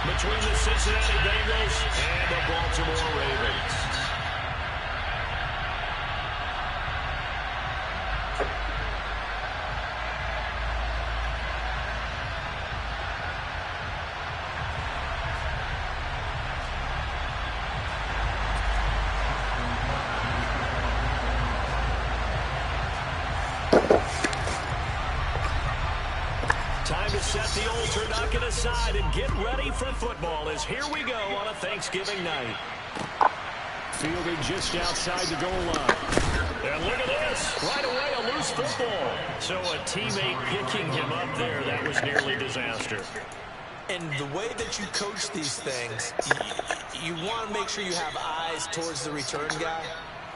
between the Cincinnati Bengals and the Baltimore Ravens. Time to set the old turducken aside and get ready for football as here we go on a Thanksgiving night. Fielding just outside the goal line. And look at this. Right away, a loose football. So a teammate picking him up there, that was nearly disaster. And the way that you coach these things, you want to make sure you have eyes towards the return guy,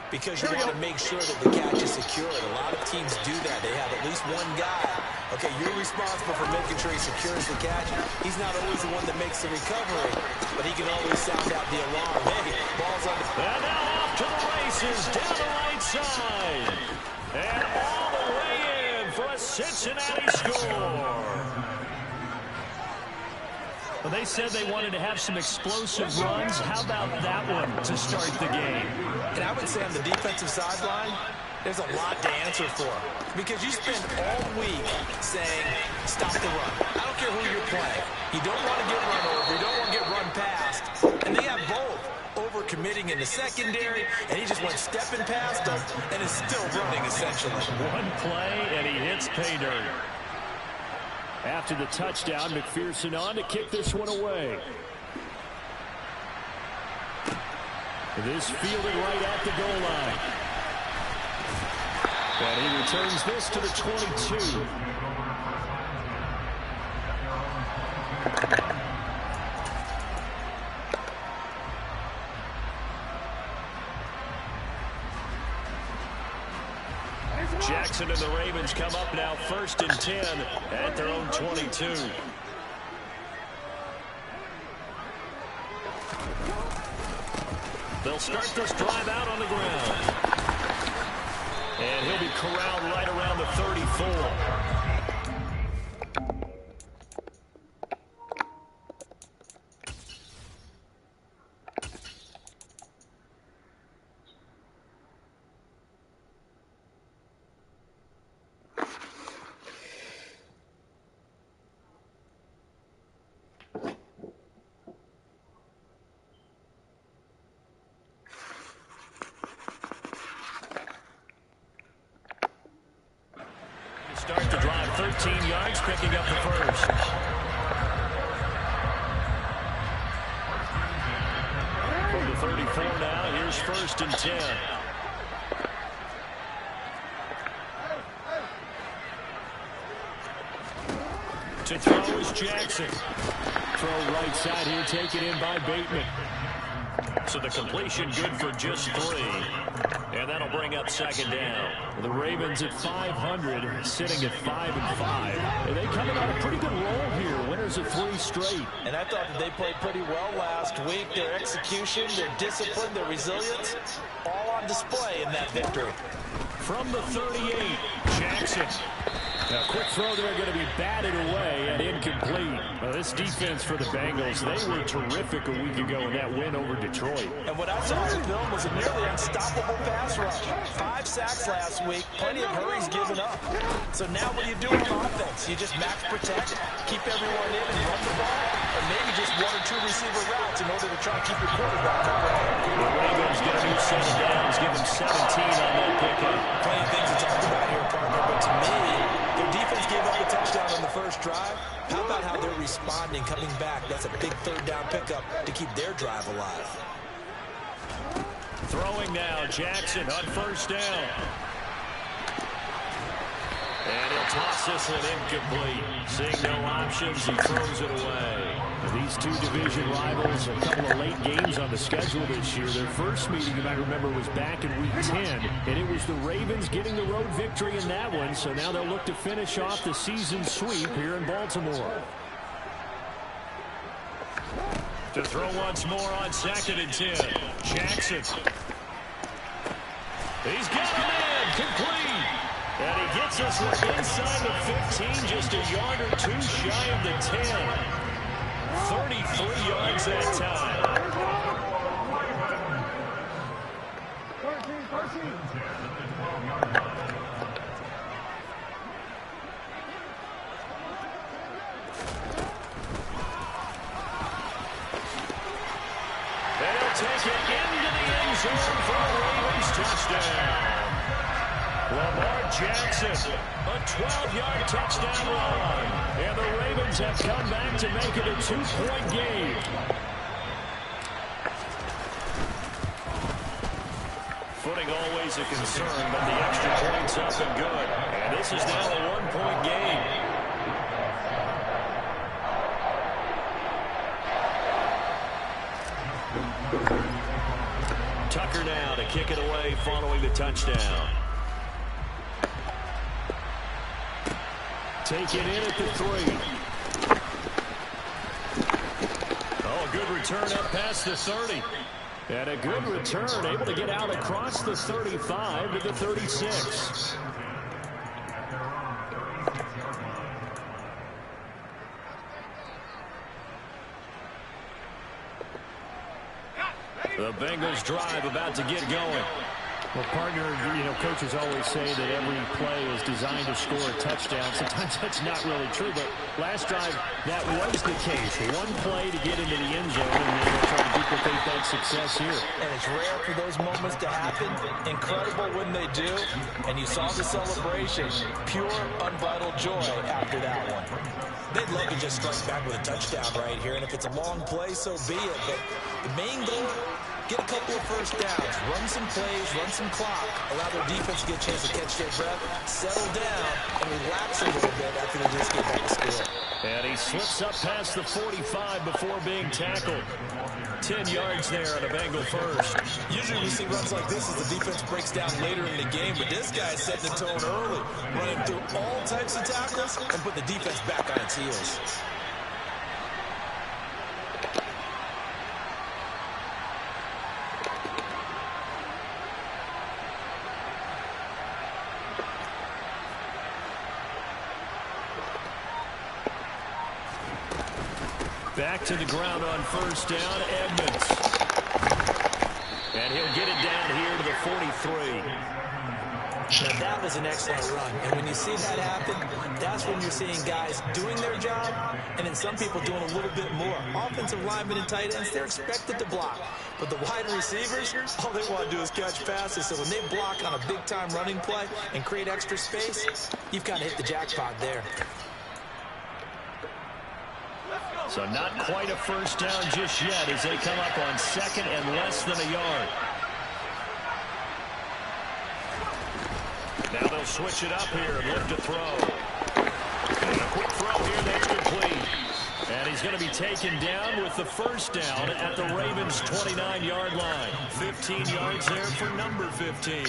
because you want to make sure that the catch is secured. A lot of teams do that. They have at least one guy. Okay, you're responsible for making sure he secures the catch. He's not always the one that makes the recovery, but he can always sound out the alarm. Hey, ball's on the... And now off to the races, down the right side. And all the way in for a Cincinnati score. Well, they said they wanted to have some explosive runs. How about that one to start the game? And I would say on the defensive sideline, there's a lot to answer for, because you spend all week saying, stop the run. I don't care who you're playing. You don't want to get run over. You don't want to get run past. And they have both. Over-committing in the secondary, and he just went stepping past them and is still running, essentially. One play, and he hits pay dirt. After the touchdown, McPherson on to kick this one away. This fielded right at the goal line. And he returns this to the 22. Jackson and the Ravens come up now 1st and 10 at their own 22. They'll start this drive out on the ground. And he'll be corralled right around the 34. Start the drive 13 yards, picking up the first. From the 34 now, here's 1st and 10. To throw is Jackson. Throw right side here, taken in by Bateman. So the completion good for just 3. And that'll bring up 2nd down. The Ravens at 500, sitting at 5-5. And they coming on a pretty good roll here. Winners of 3 straight. And I thought that they played pretty well last week. Their execution, their discipline, their resilience, all on display in that victory. From the 38, Jackson. A quick throw there, going to be batted away and incomplete. Well, this defense for the Bengals, they were terrific a week ago in that win over Detroit. And what I saw in film was a nearly unstoppable pass rush. 5 sacks last week, plenty of hurries given up. So now what do you do on offense? You just max protect, keep everyone in and run the ball, or maybe just 1 or 2 receiver routes in order to try to keep your quarterback over. The Ravens get a new set of downs, give them 17 on that pickup. Plenty of things to talk about here, partner, but to me, their defense gave up a touchdown on the first drive. How about how they're responding, coming back? That's a big 3rd down pickup to keep their drive alive. Throwing now, Jackson on 1st down. And he'll toss this one incomplete. Seeing no options, he throws it away. These 2 division rivals, a couple of late games on the schedule this year. Their first meeting, you might remember, was back in Week 10, and it was the Ravens getting the road victory in that one, so now they'll look to finish off the season sweep here in Baltimore. To throw once more on 2nd and 10. Jackson. He's got it in, complete. And he gets us inside the 15, just a yard or 2 shy of the 10. 33 yards that time. They'll take it into the end zone for a Ravens touchdown. Lamar Jackson, a 12-yard touchdown run. And the Ravens have come back to make it a 2-point game. Footing always a concern, but the extra point's up and good. And this is now a 1-point game. Tucker now to kick it away following the touchdown. Take it in at the 3. Oh, good return up past the 30. And a good return, able to get out across the 35 to the 36. The Bengals drive about to get going. Well, partner, coaches always say that every play is designed to score a touchdown. Sometimes that's not really true, but last drive, that was the case. One play to get into the end zone, and they're trying to duplicate that success here. And it's rare for those moments to happen. Incredible when they do. And you saw the celebration. Pure, unbridled joy after that one. They'd love to just strike back with a touchdown right here. And if it's a long play, so be it. But the main goal, get a couple of first downs, run some plays, run some clock, allow their defense to get a chance to catch their breath, settle down, and relax a little bit after they just get back to score. And he slips up past the 45 before being tackled. 10 yards there on a Bengal first. Usually we see runs like this as the defense breaks down later in the game, but this guy's setting the tone early, running through all types of tackles and put the defense back on its heels. Back to the ground on first down, Edmonds. And he'll get it down here to the 43. Now that was an excellent run. And when you see that happen, that's when you're seeing guys doing their job and then some people doing a little bit more. Offensive linemen and tight ends, they're expected to block. But the wide receivers, all they want to do is catch passes. So when they block on a big-time running play and create extra space, you've got to hit the jackpot there. So not quite a first down just yet as they come up on second and less than a yard. Now they'll switch it up here and look to throw. And a quick throw here that's complete. And he's going to be taken down with the first down at the Ravens' 29-yard line. 15 yards there for number 15.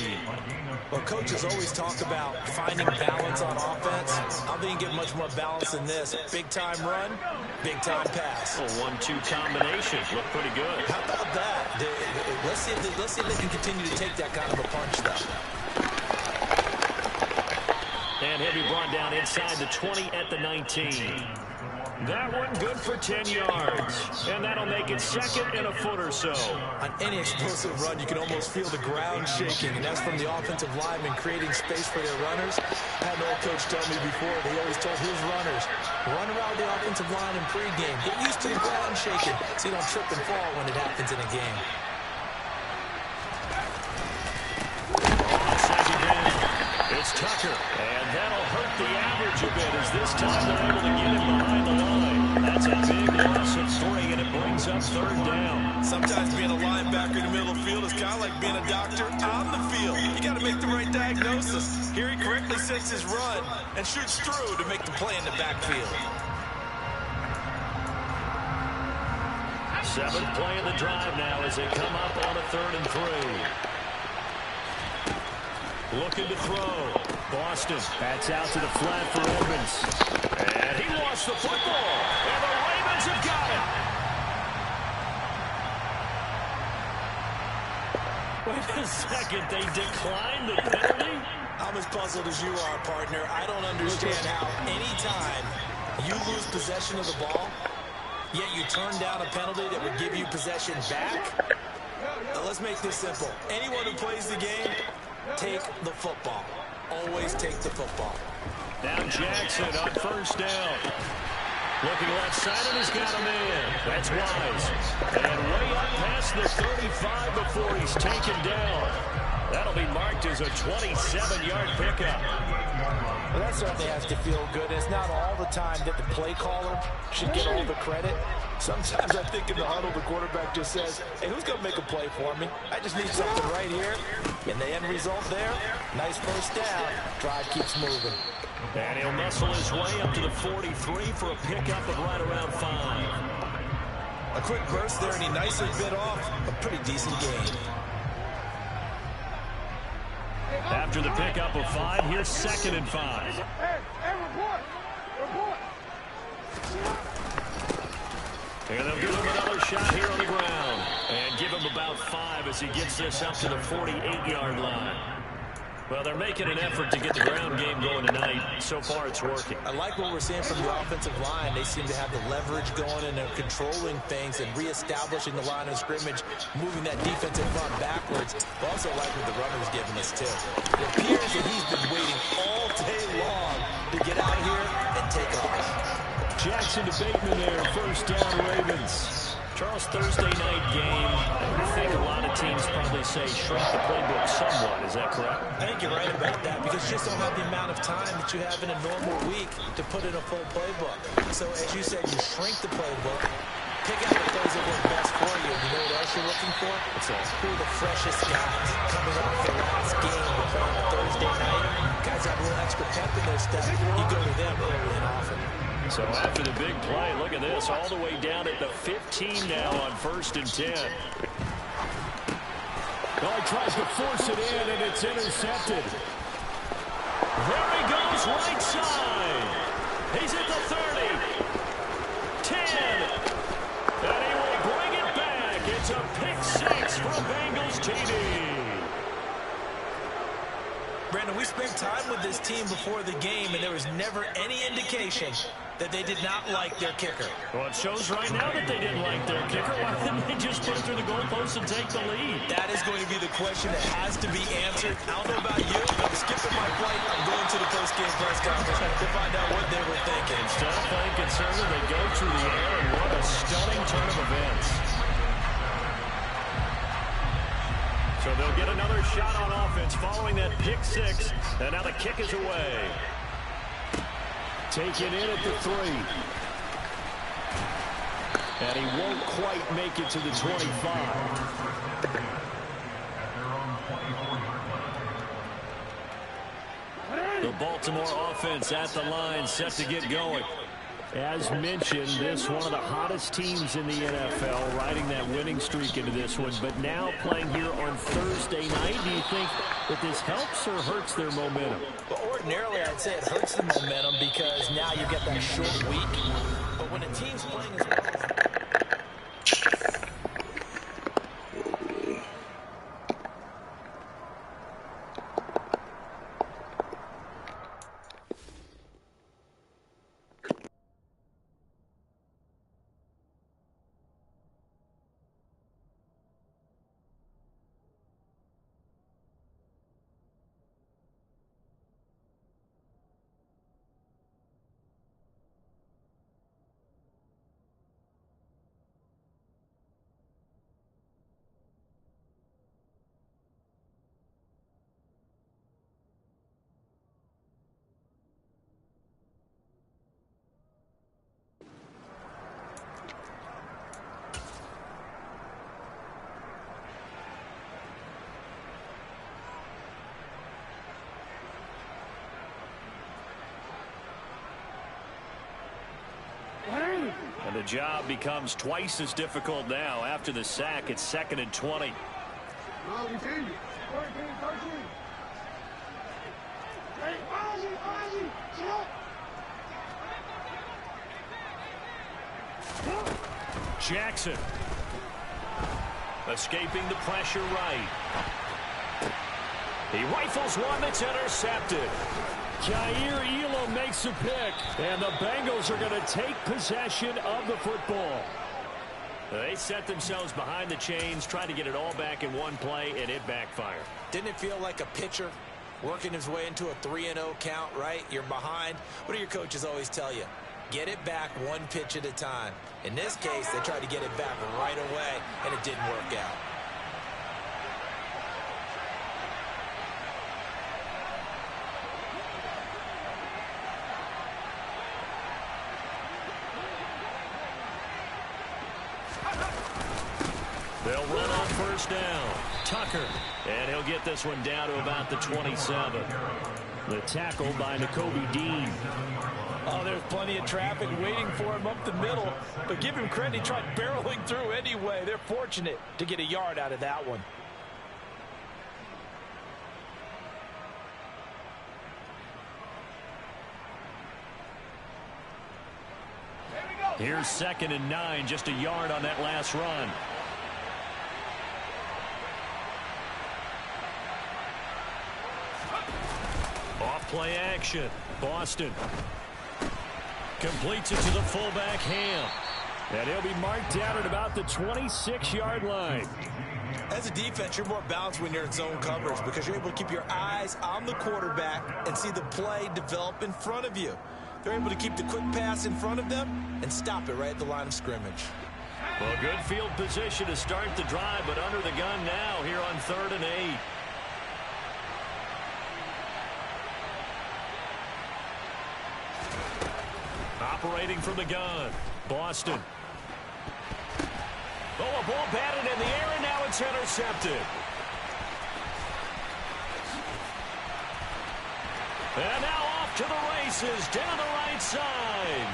Well, coaches always talk about finding balance on offense. I don't think you get much more balance than this. Big-time run, big-time pass. A 1-2 combination. Look pretty good. How about that? Let's see if they can continue to take that kind of a punch, though. And he'll be brought down inside the 20 at the 19. That one good for 10 yards. And that'll make it second and a foot or so. On any explosive run, you can almost feel the ground shaking, and that's from the offensive linemen creating space for their runners. I had an old coach tell me before, he always told his runners, run around the offensive line in pregame. Get used to the ground shaking so you don't trip and fall when it happens in a game. On second down, it's Tucker. And that'll hurt the average a bit as this time they're able to get him behind the line. That's a big loss of 3, and it brings up third down. Sometimes being a linebacker in the middle of the field is kind of like being a doctor on the field. You got to make the right diagnosis. Here he correctly sets his run and shoots through to make the play in the backfield. 7th play of the drive now as they come up on a 3rd and 3. Looking to throw. Boston. That's out to the flat for Edmonds. And he lost the football. And the Ravens have got it. Wait a second. They declined the penalty? I'm as puzzled as you are, partner. I don't understand how any time you lose possession of the ball, yet you turn down a penalty that would give you possession back? Now, let's make this simple. Anyone who plays the game, take the football. Always take the football. Now Jackson on first down. Looking left side, and he's got him in. That's Wise. And way up past the 35 before he's taken down. That'll be marked as a 27-yard pickup. Well, that certainly has to feel good. It's not all the time that the play caller should get all the credit. Sometimes I think in the huddle, the quarterback just says, hey, who's going to make a play for me? I just need something right here. And the end result there, nice first down. Drive keeps moving. And he'll muscle his way up to the 43 for a pickup of right around 5. A quick burst there, and he nicely bit off a pretty decent gain. After the pickup of 5, here's 2nd and 5. And they'll give him another shot here on the ground. And give him about 5 as he gets this up to the 48-yard line. Well, they're making an effort to get the ground game going tonight. So far, it's working. I like what we're seeing from the offensive line. They seem to have the leverage going, and they're controlling things and reestablishing the line of scrimmage, moving that defensive front backwards. I also like what the runner's giving us, too. It appears that he's been waiting all day long to get out here and take off. Jackson to Bateman there, first down Ravens. Charles, Thursday night game, I think a lot of teams probably say shrink the playbook somewhat. Is that correct? I think you're right about that because you just don't have the amount of time that you have in a normal week to put in a full playbook. So, as you said, you shrink the playbook, pick out the plays that work best for you. You know what else you're looking for? Who are the freshest guys coming off the last game to play on a Thursday night? Guys have a little extra pep in their step. You go to them early and often. So after the big play, look at this, all the way down at the 15 now on 1st and 10. Well, he tries to force it in, and it's intercepted. There he goes, right side. He's at the 30. 10. And he will bring it back. It's a pick 6 for a Bengals TD. Brandon, we spent time with this team before the game, and there was never any indication that they did not like their kicker. Well, it shows right now that they didn't like their kicker. Why didn't they just put it through the goalpost and take the lead? That is going to be the question that has to be answered. I don't know about you, but I'm skipping my flight. I'm going to the post-game press conference to find out what they were thinking. Instead of playing conservative, they go through the air, and what a stunning turn of events. So they'll get another shot on offense following that pick 6, and now the kick is away. Taken in at the 3. And he won't quite make it to the 25. The Baltimore offense at the line, set to get going. As mentioned, this one of the hottest teams in the NFL, riding that winning streak into this one, but now playing here on Thursday night. Do you think that this helps or hurts their momentum? Well, ordinarily, I'd say it hurts the momentum because now you get that short week. But when a team's playing as well as... And the job becomes twice as difficult now. After the sack, it's 2nd and 20. Jackson. Escaping the pressure right. He rifles one that's intercepted. Jair Elam makes a pick, and the Bengals are going to take possession of the football. They set themselves behind the chains, trying to get it all back in one play, and it backfired. Didn't it feel like a pitcher working his way into a 3-0 count, right? You're behind. What do your coaches always tell you? Get it back one pitch at a time. In this case, they tried to get it back right away, and it didn't work out. They'll run on first down. Tucker. And he'll get this one down to about the 27. The tackle by Nakobe Dean. Oh, there's plenty of traffic waiting for him up the middle. But give him credit, he tried barreling through anyway. They're fortunate to get a yard out of that one. Here's 2nd and 9, just a yard on that last run. Off play action. Boston completes it to the fullback Ham. And he'll be marked down at about the 26-yard line. As a defense, you're more balanced when you're in zone coverage because you're able to keep your eyes on the quarterback and see the play develop in front of you. They're able to keep the quick pass in front of them and stop it right at the line of scrimmage. Well, good field position to start the drive, but under the gun now here on 3rd and 8. Operating from the gun, Boston. Oh, a ball batted in the air, and now it's intercepted. And now off to the races, down the right side.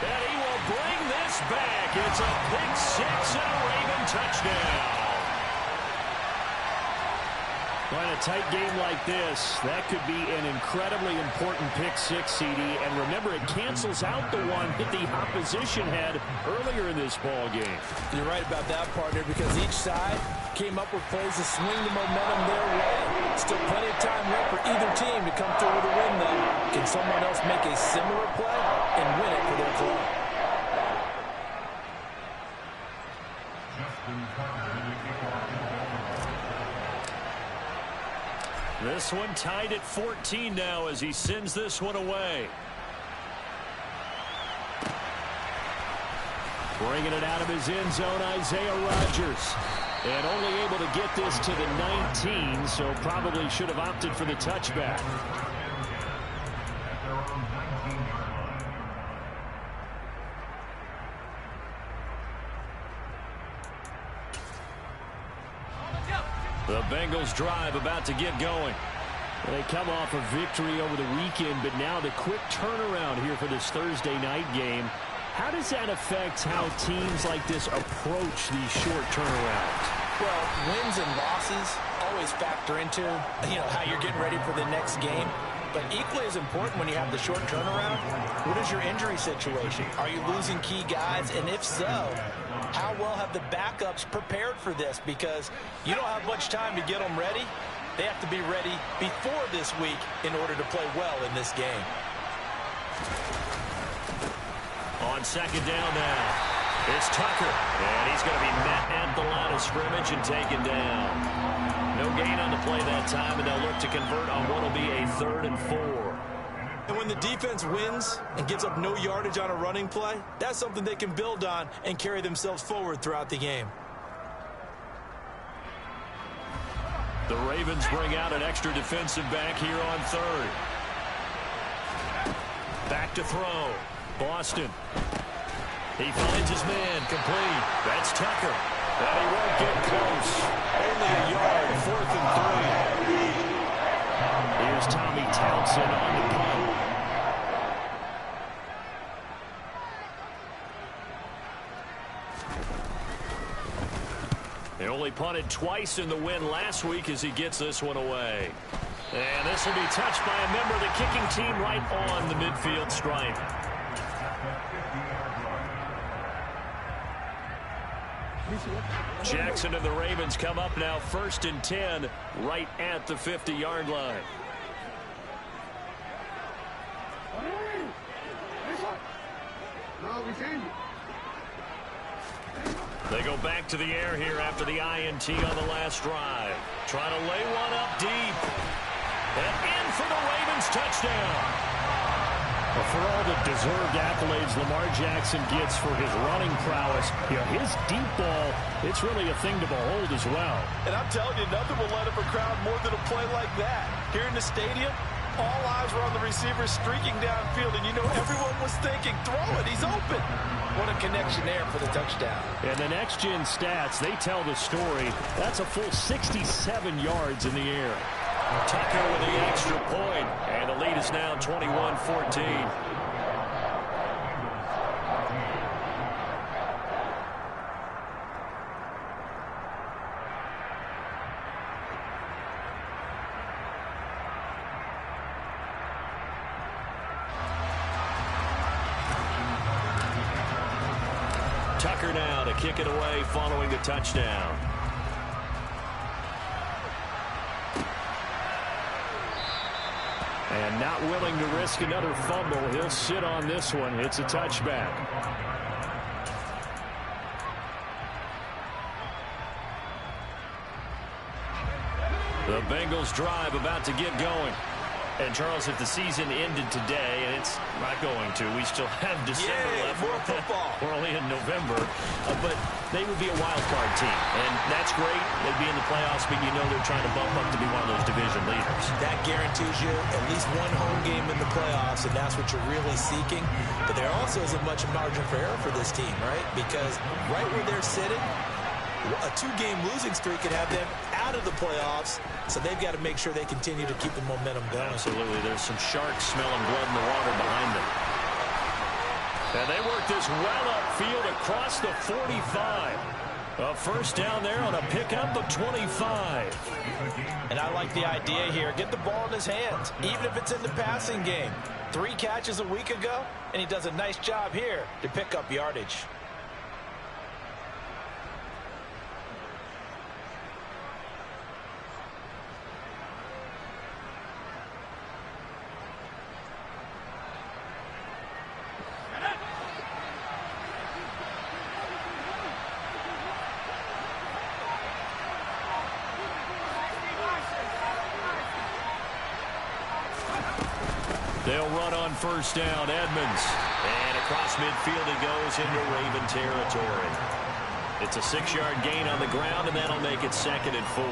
And he will bring this back. It's a pick six and a Raven touchdown. Well, in a tight game like this, that could be an incredibly important pick six, CD. And remember, it cancels out the one that the opposition had earlier in this ball game. You're right about that, partner, because each side came up with plays to swing the momentum their way. Still plenty of time left for either team to come through with a win, though. Can someone else make a similar play and win it for their club? This one tied at 14 now as he sends this one away. Bringing it out of his end zone, Isaiah Rodgers. And only able to get this to the 19, so probably should have opted for the touchback. The Bengals drive about to get going. They come off a victory over the weekend, but now the quick turnaround here for this Thursday night game. How does that affect how teams like this approach these short turnarounds? Well, wins and losses always factor into, how you're getting ready for the next game. But equally as important when you have the short turnaround, what is your injury situation? Are you losing key guys? And if so, how well have the backups prepared for this? Because you don't have much time to get them ready. They have to be ready before this week in order to play well in this game. On second down now, it's Tucker. And he's going to be met at the line of scrimmage and taken down. No gain on the play that time, and they'll look to convert on what will be a 3rd and 4. And when the defense wins and gives up no yardage on a running play, that's something they can build on and carry themselves forward throughout the game. The Ravens bring out an extra defensive back here on 3rd. Back to throw. Boston. He finds his man complete. That's Tucker. And he won't get close. Only a yard, 4th and 3. Here's Tommy Townsend on the punt. He only punted twice in the win last week as he gets this one away. And this will be touched by a member of the kicking team right on the midfield stripe. Jackson and the Ravens come up now 1st and 10 right at the 50-yard line. They go back to the air here after the INT on the last drive. Trying to lay one up deep. And in for the Ravens touchdown. Well, for all the deserved accolades Lamar Jackson gets for his running prowess, his deep ball, it's really a thing to behold as well. And I'm telling you, nothing will let up a crowd more than a play like that. Here in the stadium, all eyes were on the receiver streaking downfield, and everyone was thinking, throw it, he's open. What a connection there for the touchdown. And the next-gen stats, they tell the story. That's a full 67 yards in the air. Tucker with the extra point, and the lead is now 21-14. Tucker now to kick it away following the touchdown. And not willing to risk another fumble. He'll sit on this one. It's a touchback. The Bengals drive about to get going. And, Charles, if the season ended today, and it's not going to, we still have December left. More football. We're only in November. But they would be a wild card team. And that's great. They'd be in the playoffs, but they're trying to bump up to be one of those division leaders. That guarantees you at least one home game in the playoffs, and that's what you're really seeking. But there also isn't much margin for error for this team, right? Because right where they're sitting, a two-game losing streak could have them out of the playoffs, so they've got to make sure they continue to keep the momentum going. Absolutely. There's some sharks smelling blood in the water behind them. And they work this well upfield across the 45. A first down there on a pickup of 25. And I like the idea here. Get the ball in his hands, even if it's in the passing game. 3 catches a week ago, and he does a nice job here to pick up yardage. They'll run on first down, Edmonds. And across midfield he goes into Raven territory. It's a 6-yard gain on the ground, and that'll make it 2nd and 4.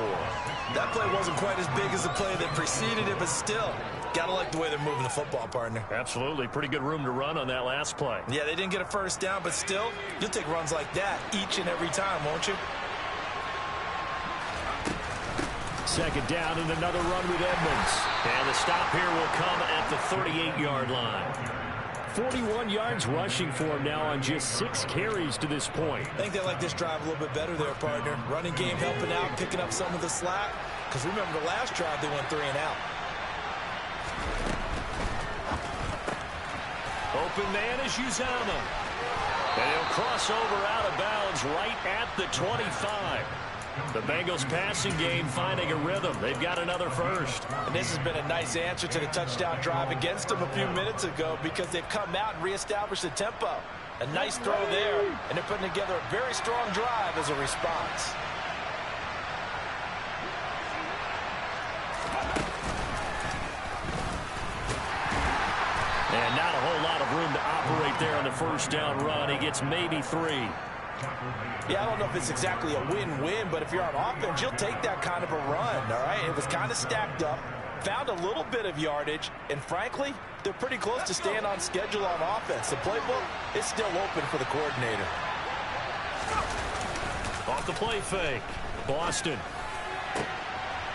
That play wasn't quite as big as the play that preceded it, but still, gotta like the way they're moving the football, partner. Absolutely. Pretty good room to run on that last play. Yeah, they didn't get a first down, but still, you'll take runs like that each and every time, won't you? 2nd down and another run with Edmonds. And the stop here will come at the 38-yard line. 41 yards rushing for him now on just 6 carries to this point. I think they like this drive a little bit better there, partner. Running game helping out, picking up some of the slack. Because remember the last drive, they went 3 and out. Open man is Uzama. And he'll cross over out of bounds right at the 25. The Bengals passing game finding a rhythm. They've got another first. And this has been a nice answer to the touchdown drive against them a few minutes ago because they've come out and reestablished the tempo. A nice throw there, and they're putting together a very strong drive as a response. And not a whole lot of room to operate there on the first down run. He gets maybe 3. Yeah, I don't know if it's exactly a win-win, but if you're on offense, you'll take that kind of a run, all right? It was kind of stacked up, found a little bit of yardage, and frankly, they're pretty close to staying on schedule on offense. The playbook is still open for the coordinator. Off the play fake. Boston.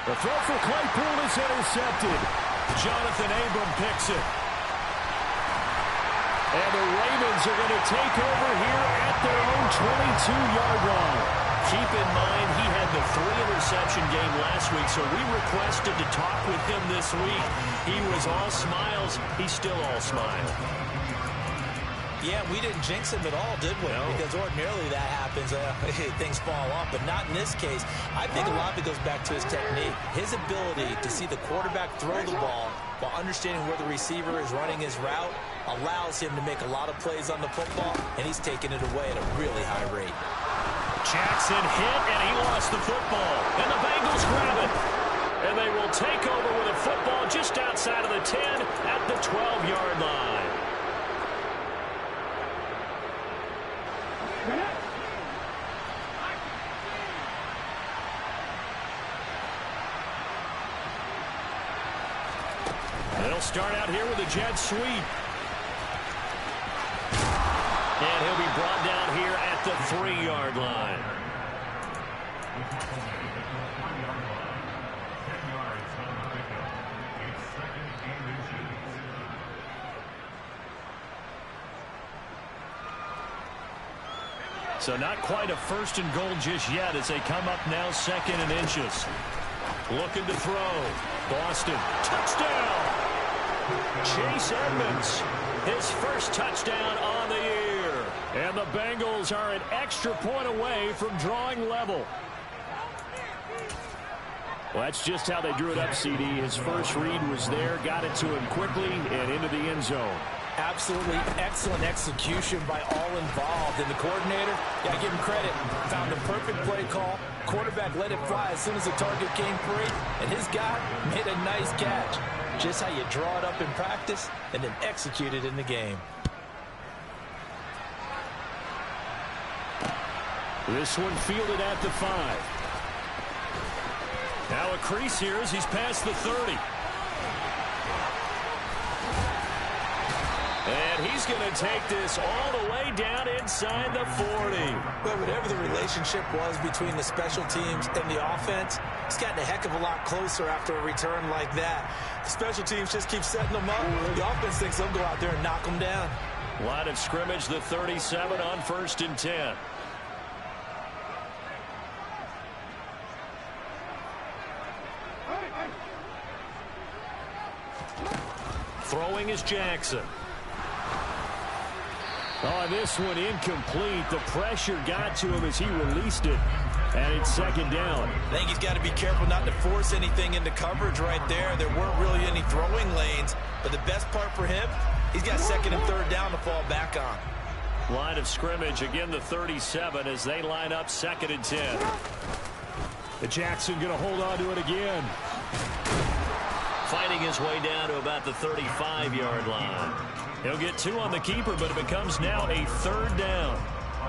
The throw for Claypool is intercepted. Jonathan Abram picks it. And the Ravens are going to take over here at their own 22-yard line. Keep in mind, he had the 3-interception game last week, so we requested to talk with him this week. He was all smiles. He's still all smile. Yeah, we didn't jinx him at all, did we? No. Because ordinarily that happens. Things fall off, but not in this case. I think a lot of it goes back to his technique. His ability to see the quarterback throw the ball while understanding where the receiver is running his route allows him to make a lot of plays on the football, and he's taking it away at a really high rate. Jackson hit, and he lost the football. And the Bengals grab it. And they will take over with a football just outside of the 10 at the 12-yard line. They'll start out here with a jet sweep. And he'll be brought down here at the 3-yard line. So not quite a 1st and goal just yet as they come up now 2nd and inches. Looking to throw. Boston. Touchdown. Chase Edmonds. His first touchdown on the year. And the Bengals are an extra point away from drawing level. Well, that's just how they drew it up, CD. His first read was there, got it to him quickly, and into the end zone. Absolutely excellent execution by all involved. And the coordinator, yeah, give him credit, found the perfect play call. Quarterback let it fly as soon as the target came free, and his guy made a nice catch. Just how you draw it up in practice and then execute it in the game. This one fielded at the 5. Now a crease here as he's past the 30. And he's going to take this all the way down inside the 40. But whatever the relationship was between the special teams and the offense, it's gotten a heck of a lot closer after a return like that. The special teams just keep setting them up. The offense thinks they'll go out there and knock them down. Line of scrimmage, the 37 on 1st and 10. Throwing is Jackson. Oh, this one incomplete. The pressure got to him as he released it. And it's 2nd down. I think he's got to be careful not to force anything into coverage right there. There weren't really any throwing lanes. But the best part for him, he's got 2nd and 3rd down to fall back on. Line of scrimmage, again the 37 as they line up 2nd and 10. The Jackson going to hold on to it again. Fighting his way down to about the 35-yard line. He'll get 2 on the keeper, but it becomes now a 3rd down.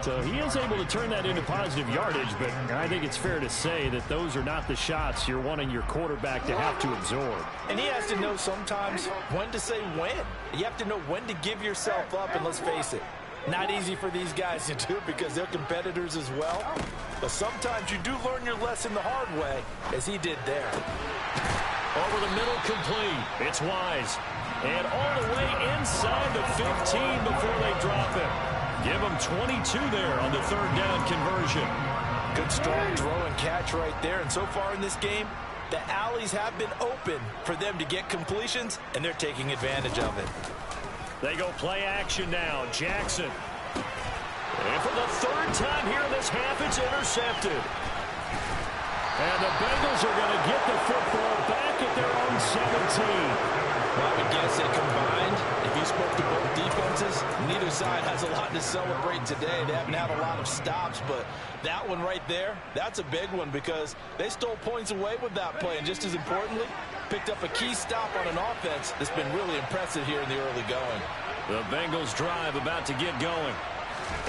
So he is able to turn that into positive yardage, but I think it's fair to say that those are not the shots you're wanting your quarterback to have to absorb. And he has to know sometimes when to say when. You have to know when to give yourself up, and let's face it, not easy for these guys to do because they're competitors as well. But sometimes you do learn your lesson the hard way, as he did there. Over the middle, complete. It's Wise. And all the way inside the 15 before they drop it. Give them 22 there on the 3rd down conversion. Good strong throw and catch right there. And so far in this game, the alleys have been open for them to get completions, and they're taking advantage of it. They go play action now. Jackson. And for the 3rd time here in this half, it's intercepted. And the Bengals are going to get the football back at their own 17. Well, I would guess that combined, if you spoke to both defenses, neither side has a lot to celebrate today. They haven't had a lot of stops, but that one right there, that's a big one because they stole points away with that play. And just as importantly, picked up a key stop on an offense that's been really impressive here in the early going. The Bengals drive about to get going.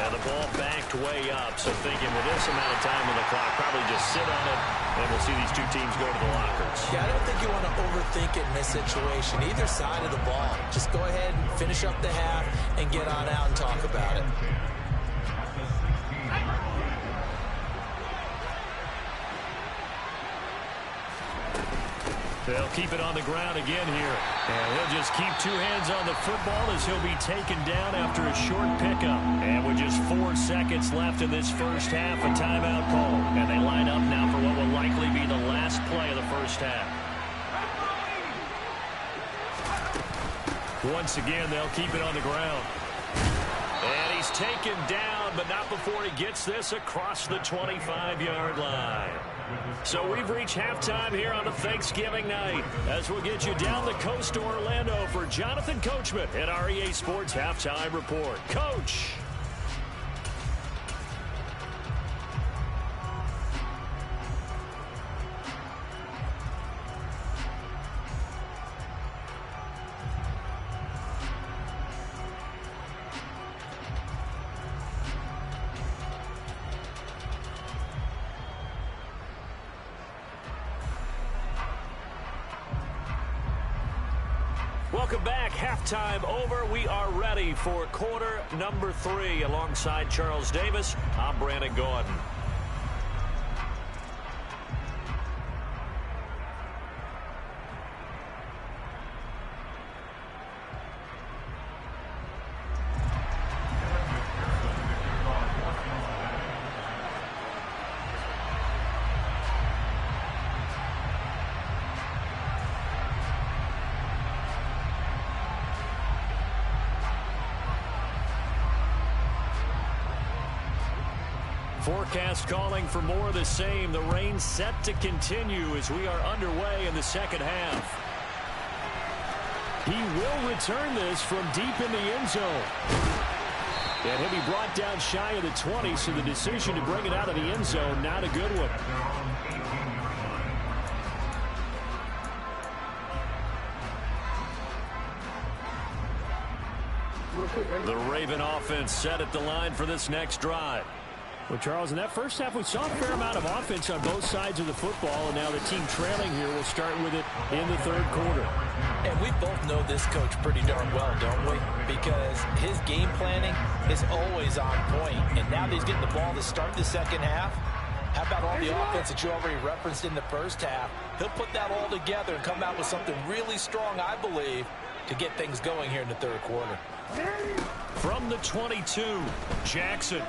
And the ball backed way up, so thinking with this amount of time on the clock, probably just sit on it, and we'll see these 2 teams go to the lockers. Yeah, I don't think you want to overthink it in this situation. Either side of the ball. Just go ahead and finish up the half and get on out and talk about it. They'll keep it on the ground again here. And he'll just keep 2 hands on the football as he'll be taken down after a short pickup. And with just 4 seconds left in this first half, a timeout call. And they line up now for what will likely be the last play of the first half. Once again, they'll keep it on the ground. And he He's taken down, but not before he gets this across the 25-yard line. So we've reached halftime here on a Thanksgiving night, as we'll get you down the coast to Orlando for Jonathan Coachman at our EA Sports Halftime Report. Coach. Welcome back. Halftime over. We are ready for quarter number 3. Alongside Charles Davis, I'm Brandon Gordon. Forecast calling for more of the same. The rain set to continue as we are underway in the second half. He will return this from deep in the end zone. And he'll be brought down shy of the 20, so the decision to bring it out of the end zone, not a good one. The Raven offense set at the line for this next drive. Well, Charles, in that first half, we saw a fair amount of offense on both sides of the football, and now the team trailing here will start with it in the third quarter. And we both know this coach pretty darn well, don't we? Because his game planning is always on point, and now that he's getting the ball to start the second half, how about all the offense that you already referenced in the first half? He'll put that all together and come out with something really strong, I believe, to get things going here in the third quarter. From the 22, Jackson.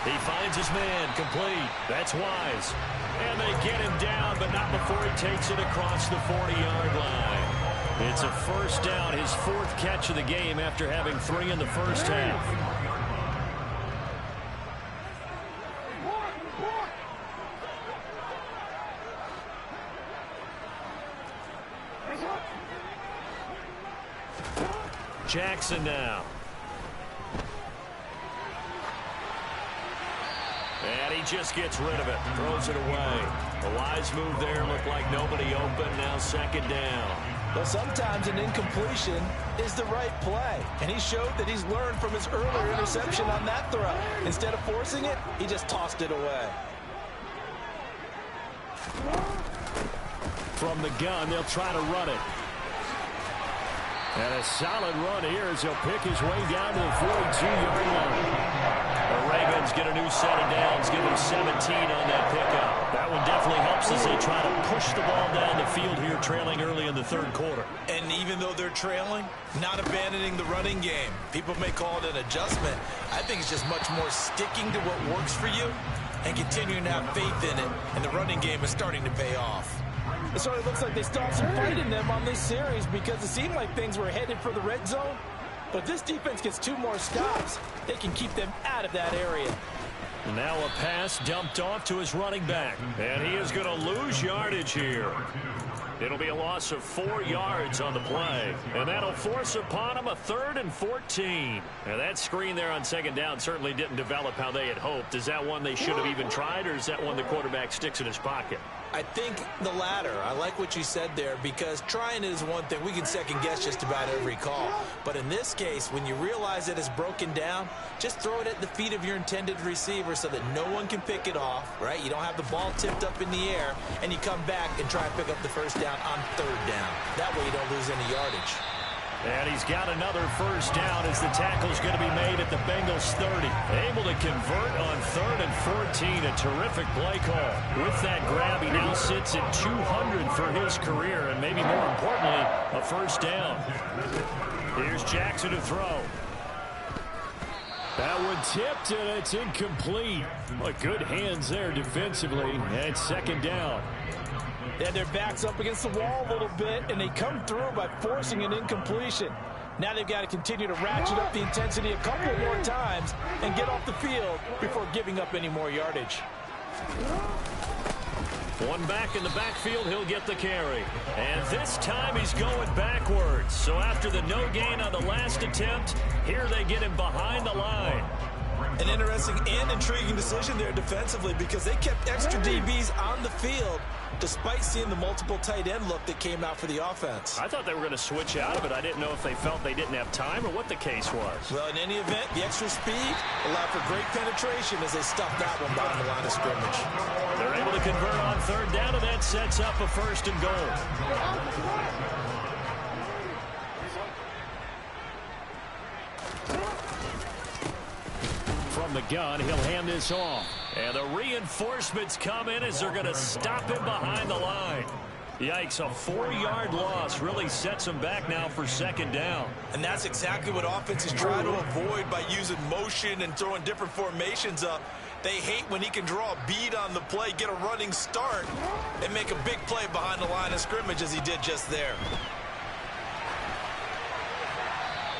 He finds his man, complete. That's Wise. And they get him down, but not before he takes it across the 40-yard line. It's a first down, his 4th catch of the game after having 3 in the first half. Jackson now. And he just gets rid of it, throws it away. A wise move there, looked like nobody open, now second down. Well, sometimes an incompletion is the right play, and he showed that he's learned from his earlier interception on that throw. Instead of forcing it, he just tossed it away. From the gun, they'll try to run it. And a solid run here as he'll pick his way down to the 42-yard line. The Ravens get a new set of downs, give them 17 on that pickup. That one definitely helps as they try to push the ball down the field here, trailing early in the third quarter. And even though they're trailing, not abandoning the running game. People may call it an adjustment. I think it's just much more sticking to what works for you and continuing to have faith in it. And the running game is starting to pay off. It sort of looks like they still have some fight in them on this series because it seemed like things were headed for the red zone. But if this defense gets 2 more stops, they can keep them out of that area. Now a pass dumped off to his running back. And he is going to lose yardage here. It'll be a loss of 4 yards on the play. And that'll force upon him a 3rd and 14. Now that screen there on second down certainly didn't develop how they had hoped. Is that one they should have even tried, or is that one the quarterback sticks in his pocket? I think the latter. I like what you said there, because trying it is one thing. We can second guess just about every call. But in this case, when you realize that it's broken down, just throw it at the feet of your intended receiver so that no one can pick it off, right? You don't have the ball tipped up in the air, and you come back and try and pick up the first down on 3rd down. That way you don't lose any yardage. And he's got another first down as the tackle's going to be made at the Bengals 30. Able to convert on 3rd and 14. A terrific play call. With that grab, he now sits at 200 for his career, and maybe more importantly, a first down. Here's Jackson to throw. That one tipped, and it's incomplete. But good hands there defensively, and second down. They had their backs up against the wall a little bit, and they come through by forcing an incompletion. Now they've got to continue to ratchet up the intensity a couple more times and get off the field before giving up any more yardage. One back in the backfield, he'll get the carry. And this time he's going backwards. So after the no gain on the last attempt, here they get him behind the line. An interesting and intriguing decision there defensively because they kept extra DBs on the field despite seeing the multiple tight end look that came out for the offense. I thought they were going to switch out of it. I didn't know if they felt they didn't have time or what the case was. Well, in any event, the extra speed allowed for great penetration as they stuffed that one behind the line of scrimmage. They're able to convert on third down, and that sets up a 1st and goal. From the gun, he'll hand this off. And the reinforcements come in as they're going to stop him behind the line. Yikes, a 4-yard loss really sets him back now for 2nd down. And that's exactly what offenses try to avoid by using motion and throwing different formations up. They hate when he can draw a bead on the play, get a running start, and make a big play behind the line of scrimmage as he did just there.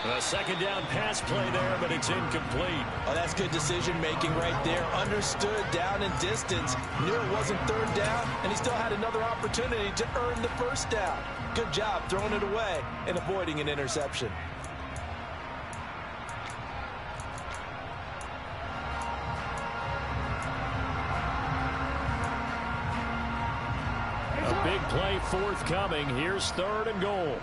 A 2nd down pass play there, but it's incomplete. Oh, that's good decision-making right there. Understood down and distance. Knew it wasn't 3rd down, and he still had another opportunity to earn the 1st down. Good job throwing it away and avoiding an interception. A big play forthcoming. Here's 3rd and goal.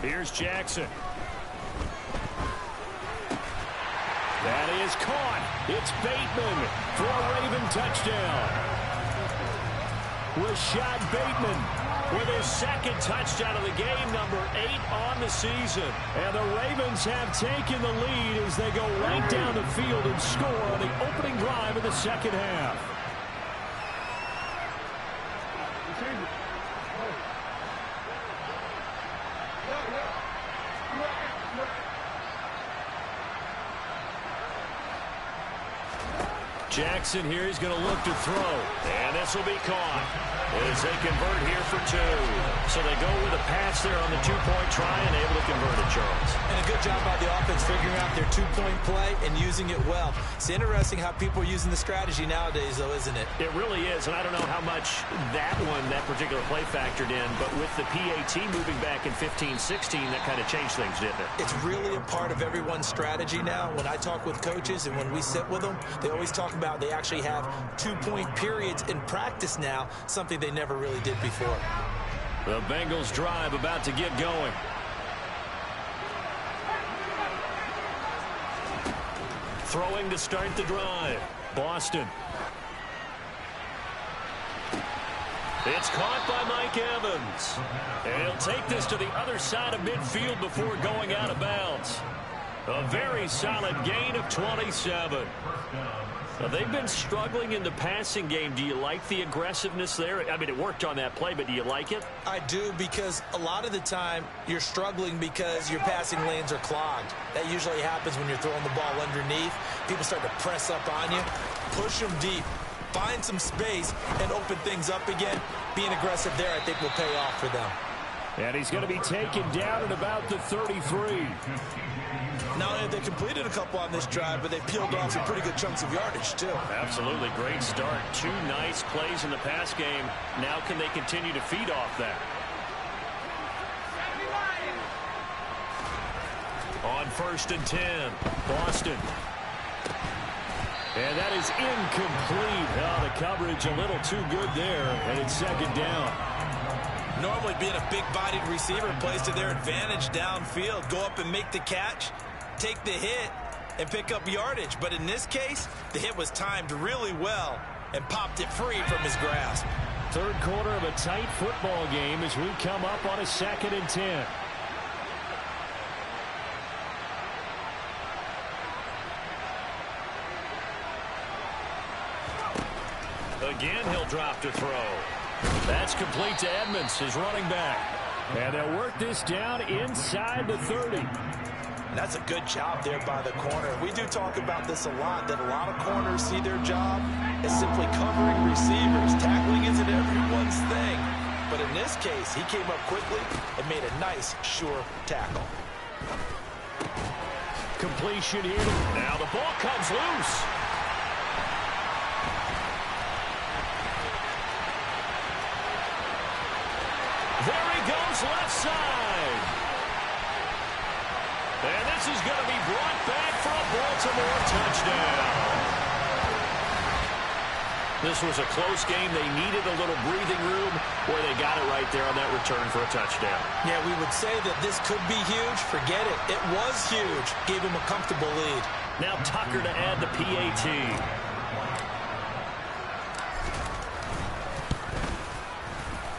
Here's Jackson. That is caught. It's Bateman for a Raven touchdown. Rashad Bateman with his 2nd touchdown of the game, number 8 on the season. And the Ravens have taken the lead as they go right down the field and score on the opening drive of the 2nd half. Jackson here is going to look to throw. And this will be caught as they convert here for 2. So they go with a pass there on the 2-point try and able to convert it, Charles. And a good job by the offense figuring out their 2-point play and using it well. It's interesting how people are using the strategy nowadays, though, isn't it? It really is, and I don't know how much that particular play factored in, but with the PAT moving back in 15-16, that kind of changed things, didn't it? It's really a part of everyone's strategy now. When I talk with coaches and when we sit with them, they always talk about they actually have 2-point periods in practice now, something they never really did before. The Bengals drive about to get going. Throwing to start the drive. Boston. It's caught by Mike Evans. And he'll take this to the other side of midfield before going out of bounds. A very solid gain of 27. Now, they've been struggling in the passing game. Do you like the aggressiveness there? I mean, it worked on that play, but do you like it? I do, because a lot of the time you're struggling because your passing lanes are clogged. That usually happens when you're throwing the ball underneath. People start to press up on you. Push them deep. Find some space and open things up again. Being aggressive there, I think, will pay off for them. And he's going to be taken down at about the 33. Not only have they completed a couple on this drive, but they peeled off some pretty good chunks of yardage, too. Absolutely. Great start. 2 nice plays in the pass game. Now can they continue to feed off that? On 1st and 10, Boston. And that is incomplete. Oh, the coverage a little too good there, and it's 2nd down. Normally being a big-bodied receiver plays to their advantage downfield. Go up and make the catch, take the hit, and pick up yardage. But in this case, the hit was timed really well and popped it free from his grasp. 3rd quarter of a tight football game as we come up on a 2nd and 10. Again, he'll drop to throw. That's complete to Edmonds, his running back. And they'll work this down inside the 30. That's a good job there by the corner. We do talk about this a lot, that a lot of corners see their job as simply covering receivers. Tackling isn't everyone's thing. case, he came up quickly and made a nice, sure tackle. Completion here. Now the ball comes loose. There he goes, left side. And this is going to be brought back for a Baltimore touchdown. This was a close game. They needed a little breathing room where they got it right there on that return for a touchdown. Yeah, we would say that this could be huge. Forget it. It was huge. Gave him a comfortable lead. Now Tucker to add the PAT.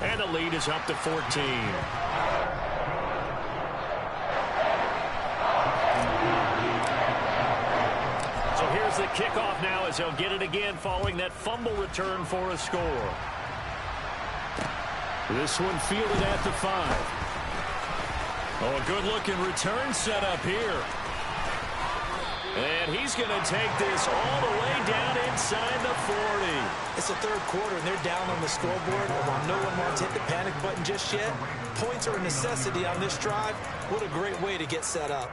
And the lead is up to 14. So here's the kickoff now as he'll get it again following that fumble return for a score. This one fielded at the 5. Oh, a good-looking return set up here. And he's going to take this all the way down inside the 40. It's the third quarter, and they're down on the scoreboard. And while no one wants to hit the panic button just yet, points are a necessity on this drive. What a great way to get set up.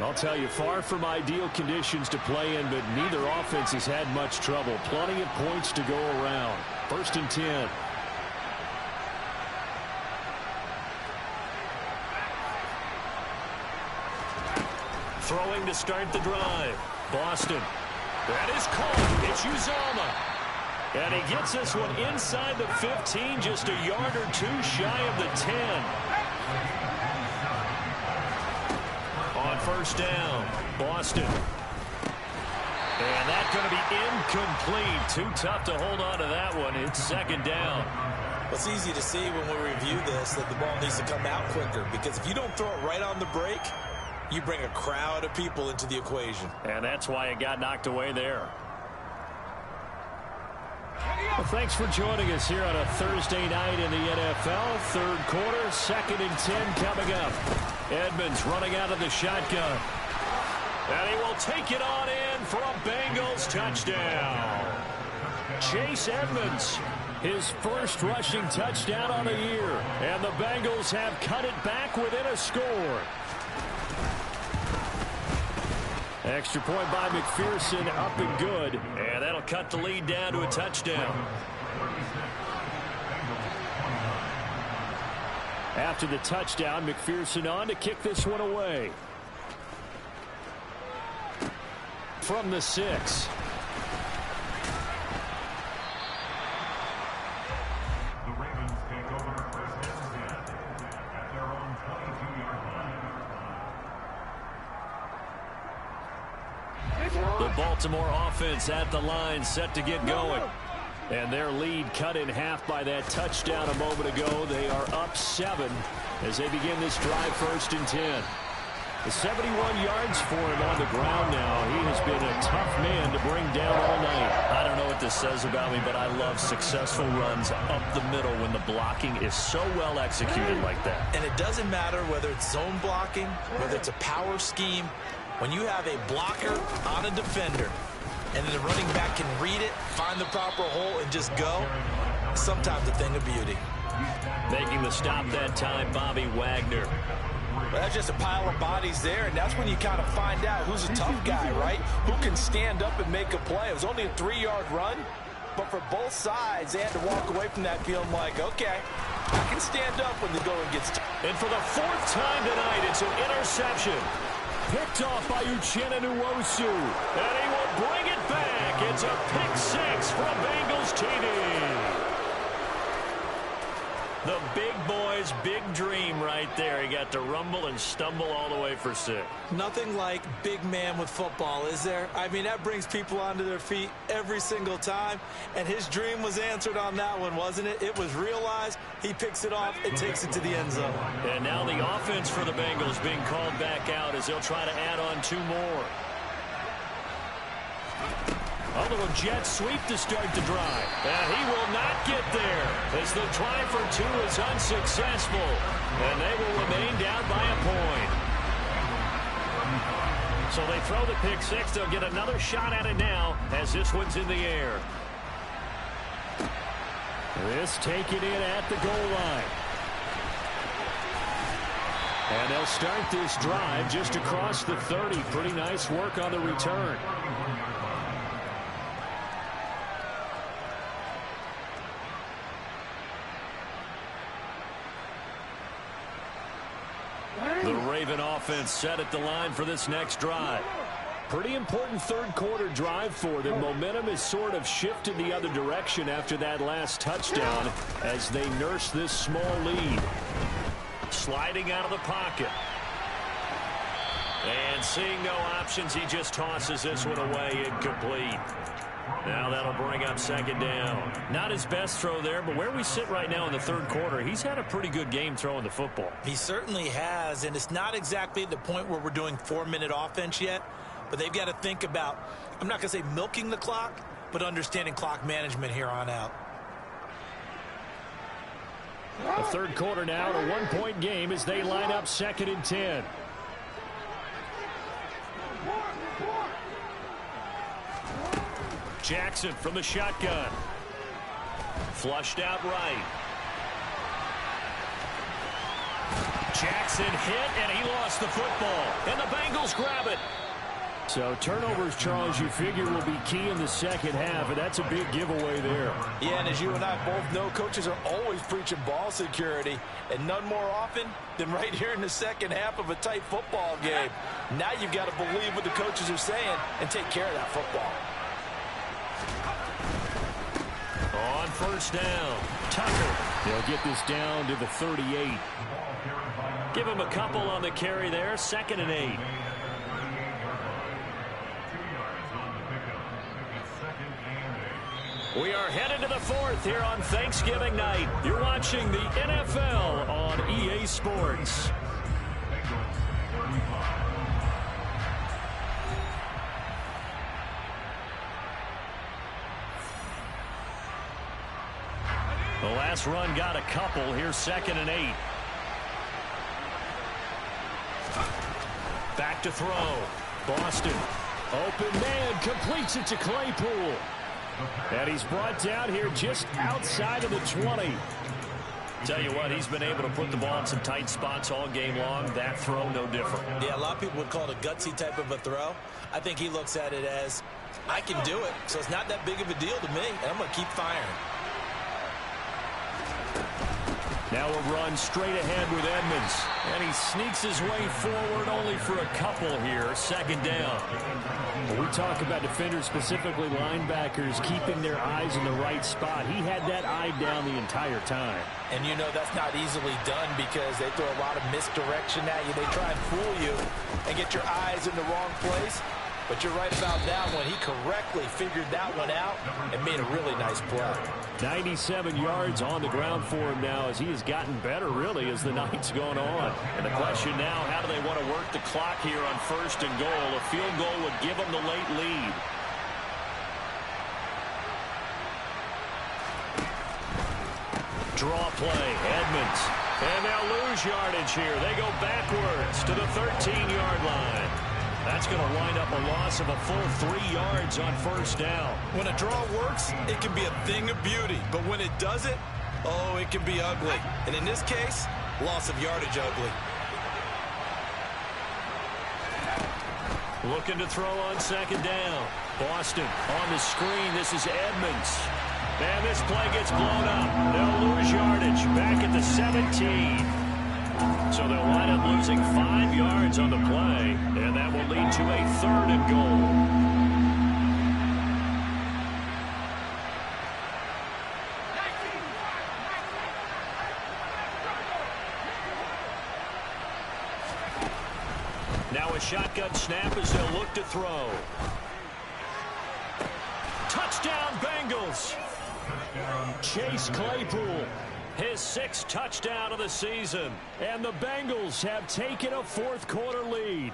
I'll tell you, far from ideal conditions to play in, but neither offense has had much trouble. Plenty of points to go around. 1st and 10. Throwing to start the drive. Boston. That is caught. It's Uzomah. And he gets this one inside the 15, just a yard or two shy of the 10. On 1st down, Boston. And that's going to be incomplete. Too tough to hold on to that one. It's 2nd down. It's easy to see when we review this that the ball needs to come out quicker, because if you don't throw it right on the break, you bring a crowd of people into the equation. And that's why it got knocked away there. Well, thanks for joining us here on a Thursday night in the NFL. 3rd quarter, 2nd and 10 coming up. Edmonds running out of the shotgun. And he will take it on in for a Bengals touchdown. Chase Edmonds, his first rushing touchdown on the year. And the Bengals have cut it back within a score. Extra point by McPherson, up and good. And that'll cut the lead down to a touchdown. After the touchdown, McPherson on to kick this one away. From the 6. The Ravens take over 1st and 10 at their own 22-yard line. The Baltimore offense at the line, set to get going. And their lead cut in half by that touchdown a moment ago. They are up 7 as they begin this drive. 1st and 10. The 71 yards for him on the ground now. He has been a tough man to bring down all night. I don't know what this says about me, but I love successful runs up the middle when the blocking is so well executed like that. And it doesn't matter whether it's zone blocking, whether it's a power scheme. When you have a blocker on a defender, and then the running back can read it, find the proper hole, and just go, sometimes a thing of beauty. Making the stop that time, Bobby Wagner. Well, that's just a pile of bodies there, and that's when you kind of find out who's a tough guy, right? Who can stand up and make a play. It was only a 3-yard run, but for both sides, they had to walk away from that feeling like, okay, I can stand up when the going gets tough. And for the 4th time tonight, it's an interception. Picked off by Uchenna Nwosu. And he will bring it back. It's a pick 6 for a Bengals TD. The big boy's big dream right there. He got to rumble and stumble all the way for 6. Nothing like big man with football, is there? I mean, that brings people onto their feet every single time. And his dream was answered on that one, wasn't it? It was realized. He picks it off and takes it to the end zone. And now the offense for the Bengals being called back out as they'll try to add on 2 more. A little jet sweep to start the drive. And he will not get there as the try for 2 is unsuccessful. And they will remain down by a point. So they throw the pick six. They'll get another shot at it now as this one's in the air. This taken in at the goal line. And they'll start this drive just across the 30. Pretty nice work on the return. The Raven offense set at the line for this next drive. Pretty important third quarter drive for them. Momentum is sort of shifted the other direction after that last touchdown as they nurse this small lead. Sliding out of the pocket. And seeing no options, he just tosses this one away incomplete. Now that'll bring up second down. Not his best throw there, but where we sit right now in the third quarter, he's had a pretty good game throwing the football. He certainly has, and it's not exactly the point where we're doing 4-minute offense yet, but they've got to think about, I'm not going to say milking the clock, but understanding clock management here on out. The third quarter now, a one-point game as they line up 2nd and 10. Jackson from the shotgun. Flushed out right. Jackson hit, and he lost the football. And the Bengals grab it. So turnovers, Charles, you figure will be key in the second half, and that's a big giveaway there. Yeah, and as you and I both know, coaches are always preaching ball security, and none more often than right here in the second half of a tight football game. Now you've got to believe what the coaches are saying and take care of that football. On first down, Tucker. They'll get this down to the 38. Give him a couple on the carry there, 2nd and 8. We are headed to the fourth here on Thanksgiving night. You're watching the NFL on EA Sports. The last run got a couple. Here's 2nd and 8. Back to throw. Boston. Open man. Completes it to Claypool. And he's brought down here just outside of the 20. Tell you what, he's been able to put the ball in some tight spots all game long. That throw, no different. Yeah, a lot of people would call it a gutsy type of a throw. I think he looks at it as, I can do it, so it's not that big of a deal to me, and I'm going to keep firing. Now a run straight ahead with Edmonds. And he sneaks his way forward only for a couple here. 2nd down. When we talk about defenders, specifically linebackers, keeping their eyes in the right spot. He had that eye down the entire time. And you know that's not easily done because they throw a lot of misdirection at you. They try and fool you and get your eyes in the wrong place. But you're right about that one. He correctly figured that one out and made a really nice play. 97 yards on the ground for him now as he has gotten better, really, as the night's gone on. And the question now, how do they want to work the clock here on 1st and goal? A field goal would give them the late lead. Draw play, Edmonds. And they'll lose yardage here. They go backwards to the 13-yard line. That's going to wind up a loss of a full 3 yards on 1st down. When a draw works, it can be a thing of beauty. But when it doesn't, oh, it can be ugly. And in this case, loss of yardage ugly. Looking to throw on 2nd down. Boston on the screen. This is Edmonds. And this play gets blown up. They'll lose yardage back at the 17. So they'll wind up losing 5 yards on the play, and that will lead to a 3rd and goal. Now a shotgun snap as they'll look to throw. Touchdown, Bengals. Chase Claypool. His 6th touchdown of the season. And the Bengals have taken a 4th quarter lead.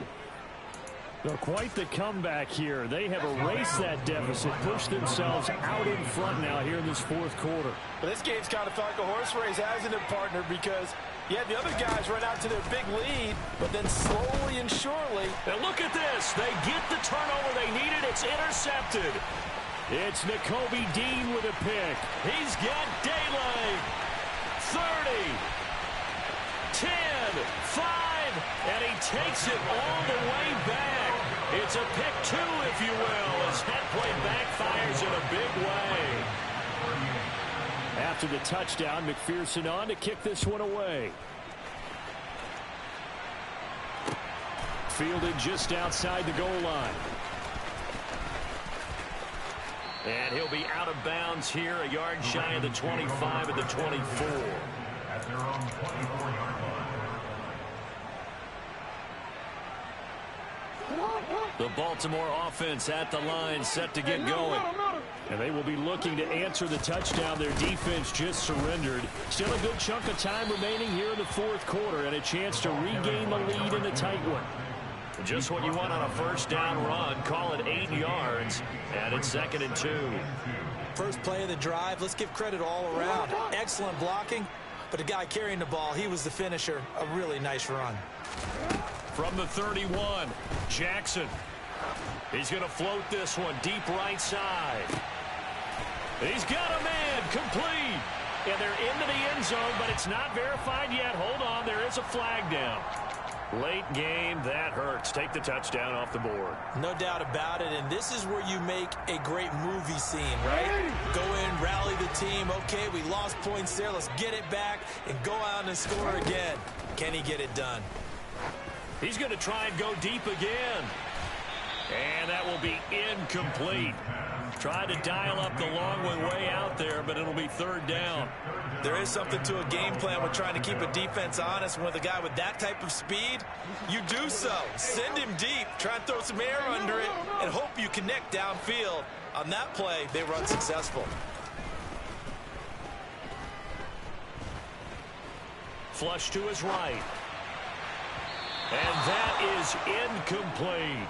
They're quite the comeback here. They have erased that deficit, pushed themselves out in front now here in this 4th quarter. But this game's kind of felt like a horse race, hasn't it, partner? Because Yeah, the other guys run out to their big lead, but then slowly and surely. And look at this. They get the turnover they needed. It's intercepted. It's Nakobe Dean with a pick. He's got daylight. 30, 10, 5, and he takes it all the way back. It's a pick two, if you will, as that play backfires in a big way. After the touchdown, McPherson on to kick this one away. Fielded just outside the goal line. And he'll be out of bounds here, a yard shy of the 25 at the 24. At their own 24-yard line. The Baltimore offense at the line, set to get going. And they will be looking to answer the touchdown their defense just surrendered. Still a good chunk of time remaining here in the fourth quarter and a chance to regain the lead in a tight one. Just what you want on a first down run. Call it 8 yards, and it's 2nd and 2. First play of the drive, let's give credit all around. Excellent blocking, but the guy carrying the ball, he was the finisher. A really nice run. From the 31, Jackson. He's going to float this one deep right side. He's got a man, complete. And they're into the end zone, but it's not verified yet. Hold on, there is a flag down. Late game, that hurts. Take the touchdown off the board. No doubt about it, and this is where you make a great movie scene, right? Go in, rally the team. Okay, we lost points there. Let's get it back and go out and score again. Can he get it done? He's going to try and go deep again. And that will be incomplete. Tried to dial up the long one way out there, but it'll be 3rd down. There is something to a game plan with trying to keep a defense honest. When with a guy with that type of speed, you do so. Send him deep. Try and throw some air under it and hope you connect downfield. On that play, they were unsuccessful. Flush to his right. And that is incomplete.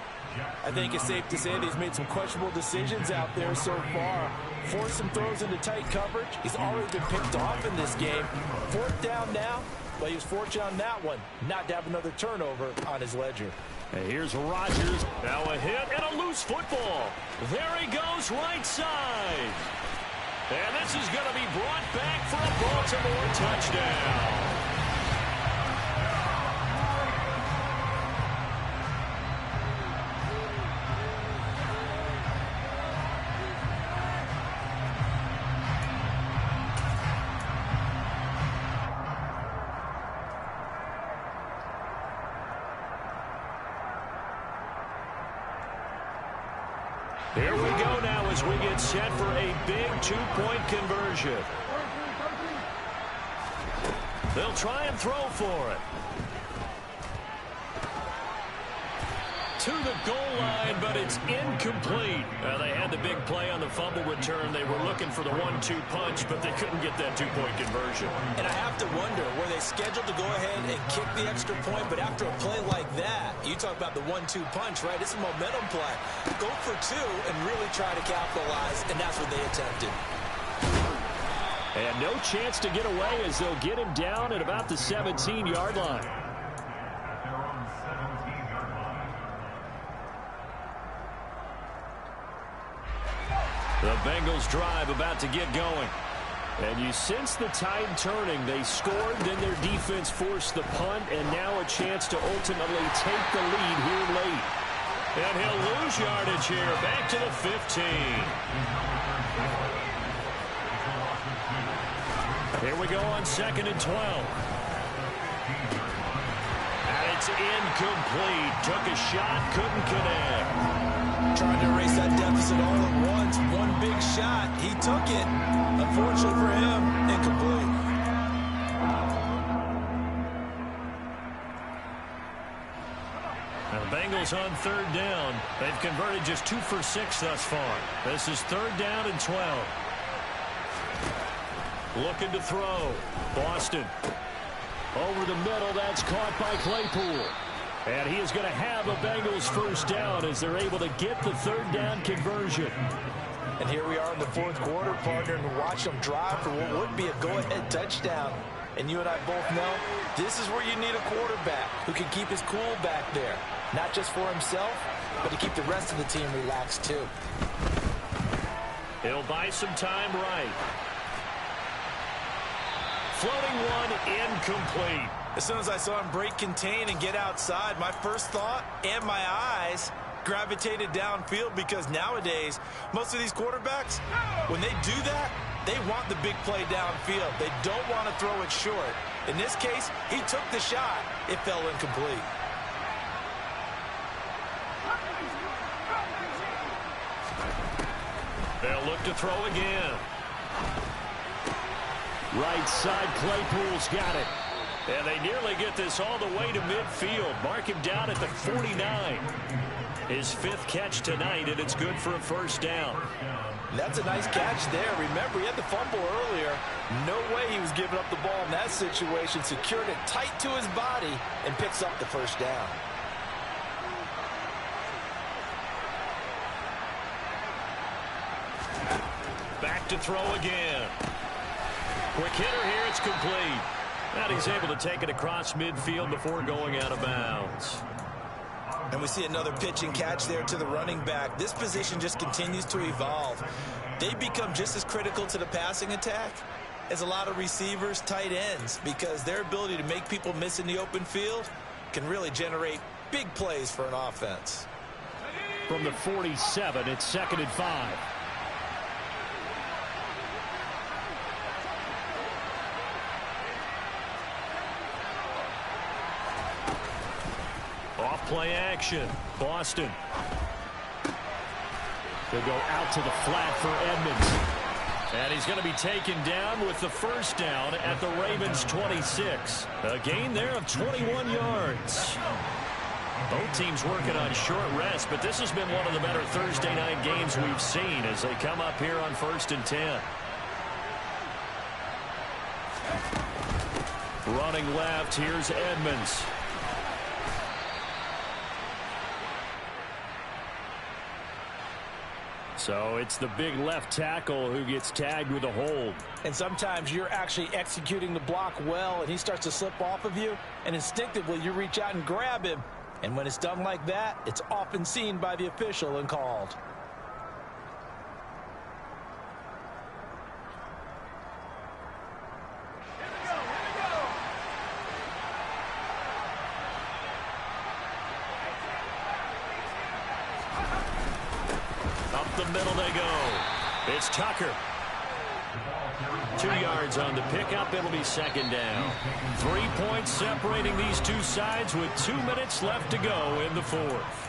I think it's safe to say that he's made some questionable decisions out there so far. Forced some throws into tight coverage. He's already been picked off in this game. 4th down now, but he was fortunate on that one not to have another turnover on his ledger. And here's Rodgers. Now a hit and a loose football. There he goes right side. And this is going to be brought back for a Baltimore touchdown. Here we go now as we get set for a big 2-point conversion. They'll try and throw for it. To the goal line, but it's incomplete. They had the big play on the fumble return. They were looking for the 1-2 punch, but they couldn't get that 2-point conversion. And I have to wonder, were they scheduled to go ahead and kick the extra point? But after a play like that, you talk about the 1-2 punch, right? It's a momentum play. Go for 2 and really try to capitalize, and that's what they attempted. And no chance to get away as they'll get him down at about the 17-yard line. The Bengals drive about to get going. And you sense the tide turning. They scored, then their defense forced the punt, and now a chance to ultimately take the lead here late. And he'll lose yardage here, back to the 15. Here we go on 2nd and 12. And it's incomplete. Took a shot, couldn't connect. Trying to erase that deficit all at once. One big shot. He took it. Unfortunately for him, incomplete. Now the Bengals on 3rd down. They've converted just 2 for 6 thus far. This is 3rd down and 12. Looking to throw. Boston. Over the middle. That's caught by Claypool. And he is going to have a Bengals first down as they're able to get the 3rd down conversion. And here we are in the 4th quarter, partner, and watch them drive for what would be a go-ahead touchdown. And you and I both know this is where you need a quarterback who can keep his cool back there. Not just for himself, but to keep the rest of the team relaxed too. He'll buy some time right. Floating one, incomplete. As soon as I saw him break contain and get outside, my first thought and my eyes gravitated downfield, because nowadays, most of these quarterbacks, when they do that, they want the big play downfield. They don't want to throw it short. In this case, he took the shot. It fell incomplete. They'll look to throw again. Right side, Claypool's got it. And they nearly get this all the way to midfield. Mark him down at the 49. His 5th catch tonight, and it's good for a first down. That's a nice catch there. Remember, he had the fumble earlier. No way he was giving up the ball in that situation. Secured it tight to his body and picks up the first down. Back to throw again. Quick hitter here, it's complete. And he's able to take it across midfield before going out of bounds. And we see another pitch and catch there to the running back. This position just continues to evolve. They become just as critical to the passing attack as a lot of receivers, tight ends, because their ability to make people miss in the open field can really generate big plays for an offense. From the 47, it's 2nd and 5. Off-play action. Boston. They'll go out to the flat for Edmonds. And he's going to be taken down with the first down at the Ravens' 26. A gain there of 21 yards. Both teams working on short rest, but this has been one of the better Thursday night games we've seen as they come up here on 1st and 10. Running left, here's Edmonds. So it's the big left tackle who gets tagged with a hold. And sometimes you're actually executing the block well, and he starts to slip off of you, and instinctively you reach out and grab him. And when it's done like that, it's often seen by the official and called. Up the middle they go. It's Tucker. 2 yards on the pickup. It'll be 2nd down. 3 points separating these two sides with 2 minutes left to go in the 4th.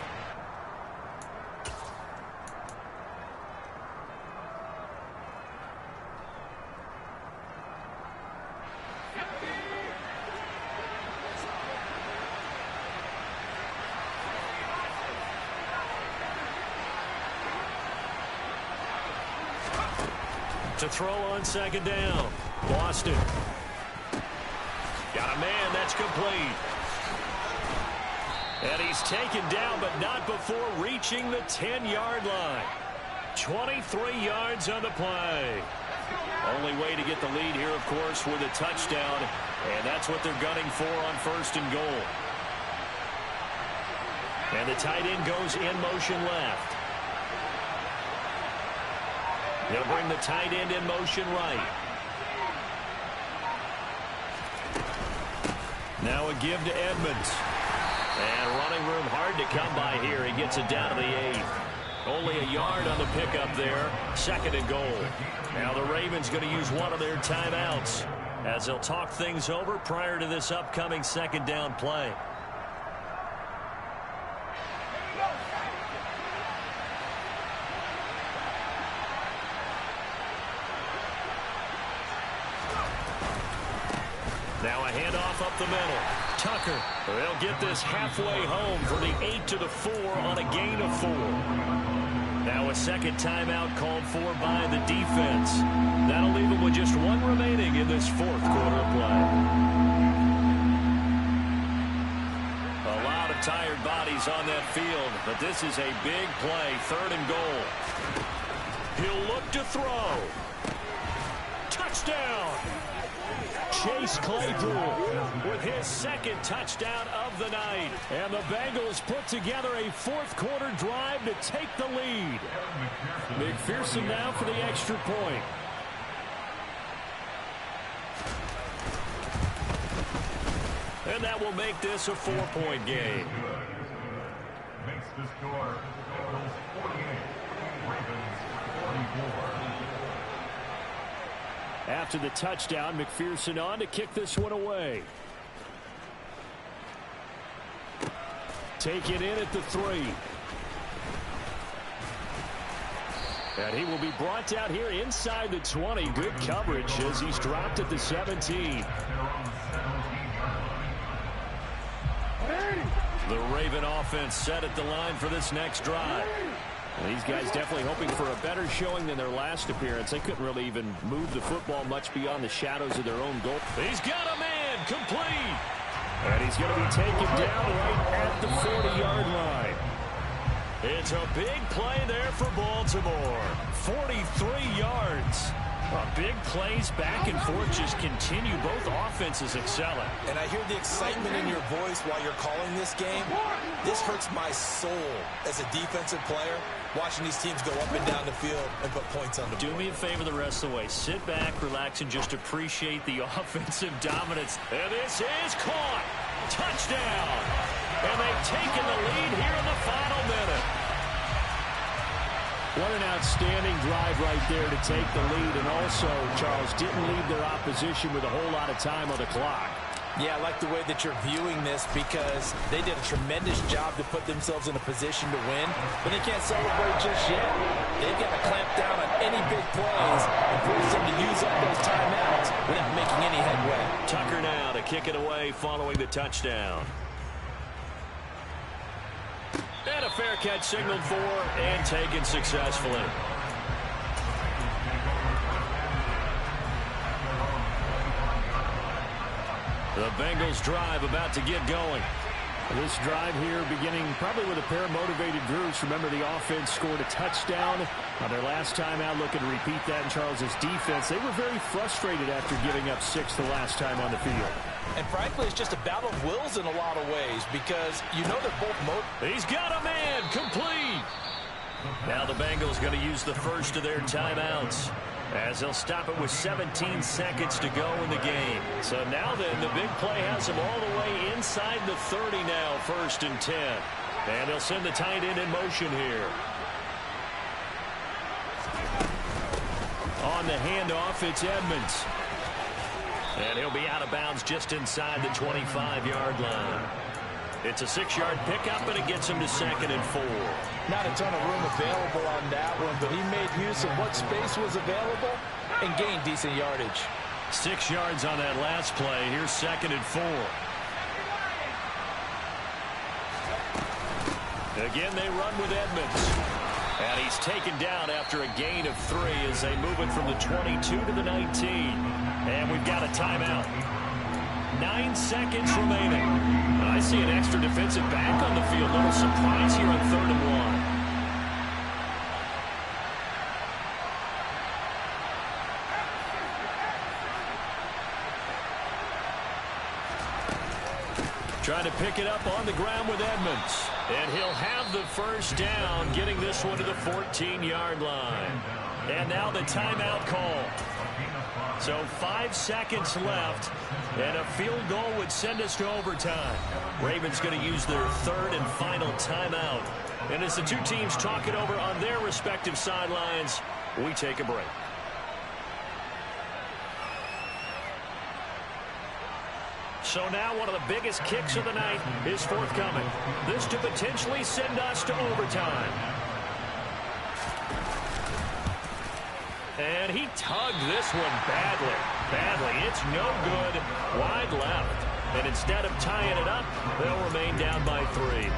To throw on 2nd down. Boston. Got a man, that's complete. And he's taken down, but not before reaching the 10-yard line. 23 yards on the play. Only way to get the lead here, of course, with a touchdown. And that's what they're gunning for on 1st and goal. And the tight end goes in motion left. They'll bring the tight end in motion right. Now a give to Edmonds. And running room hard to come by here. He gets it down to the 8. Only a yard on the pickup there. 2nd and goal. Now the Ravens going to use one of their timeouts as they'll talk things over prior to this upcoming 2nd down play. Now a handoff up the middle. Tucker. They'll get this halfway home for the 8 to the 4 on a gain of 4. Now a 2nd timeout called for by the defense. That'll leave them with just 1 remaining in this 4th quarter play. A lot of tired bodies on that field, but this is a big play. 3rd and goal. He'll look to throw. Touchdown! Chase Claypool with his second touchdown of the night. And the Bengals put together a fourth-quarter drive to take the lead. McPherson now for the extra point. And that will make this a 4-point game. Makes the score Bengals 48, Ravens 44. After the touchdown, McPherson on to kick this one away. Take it in at the 3. And he will be brought down here inside the 20. Good coverage as he's dropped at the 17. The Raven offense set at the line for this next drive. Well, these guys definitely hoping for a better showing than their last appearance. They couldn't really even move the football much beyond the shadows of their own goal. He's got a man complete. And he's going to be taken down right at the 40-yard line. It's a big play there for Baltimore. 43 yards. Big plays back and forth just continue. Both offenses excelling. And I hear the excitement in your voice while you're calling this game. This hurts my soul as a defensive player, watching these teams go up and down the field and put points on the board. Do me a favor the rest of the way. Sit back, relax, and just appreciate the offensive dominance. And this is caught. Touchdown. And they've taken the lead here in the final minute. What an outstanding drive right there to take the lead. And also, Charles, didn't leave their opposition with a whole lot of time on the clock. Yeah, I like the way that you're viewing this because they did a tremendous job to put themselves in a position to win, but they can't celebrate just yet. They've got to clamp down on any big plays and force them to use up those timeouts without making any headway. Tucker now to kick it away following the touchdown. And a fair catch signaled for and taken successfully. The Bengals drive about to get going. This drive here beginning probably with a pair of motivated groups. Remember, the offense scored a touchdown on their last time out. Looking to repeat that in Charles's defense. They were very frustrated after giving up 6 the last time on the field. And frankly, it's just a battle of wills in a lot of ways because you know they're both He's got a man complete. Now the Bengals going to use the first of their timeouts, as they'll stop it with 17 seconds to go in the game. So now then, the big play has them all the way inside the 30 now, 1st and 10. And they'll send the tight end in motion here. On the handoff, it's Edmonds. And he'll be out of bounds just inside the 25-yard line. It's a 6-yard pickup, and it gets him to 2nd and 4. Not a ton of room available on that one, but he made use of what space was available and gained decent yardage. 6 yards on that last play. Here's 2nd and 4. Again, they run with Edmonds. And he's taken down after a gain of 3 as they move it from the 22 to the 19. And we've got a timeout. 9 seconds remaining. And I see an extra defensive back on the field. Little surprise here on 3rd and 1. Trying to pick it up on the ground with Edmonds. And he'll have the first down, getting this one to the 14-yard line. And now the timeout call. So 5 seconds left, and a field goal would send us to overtime. Ravens going to use their 3rd and final timeout. And as the two teams talk it over on their respective sidelines, we take a break. So now one of the biggest kicks of the night is forthcoming. This to potentially send us to overtime. And he tugged this one badly. It's no good. Wide left. And instead of tying it up, they'll remain down by 3.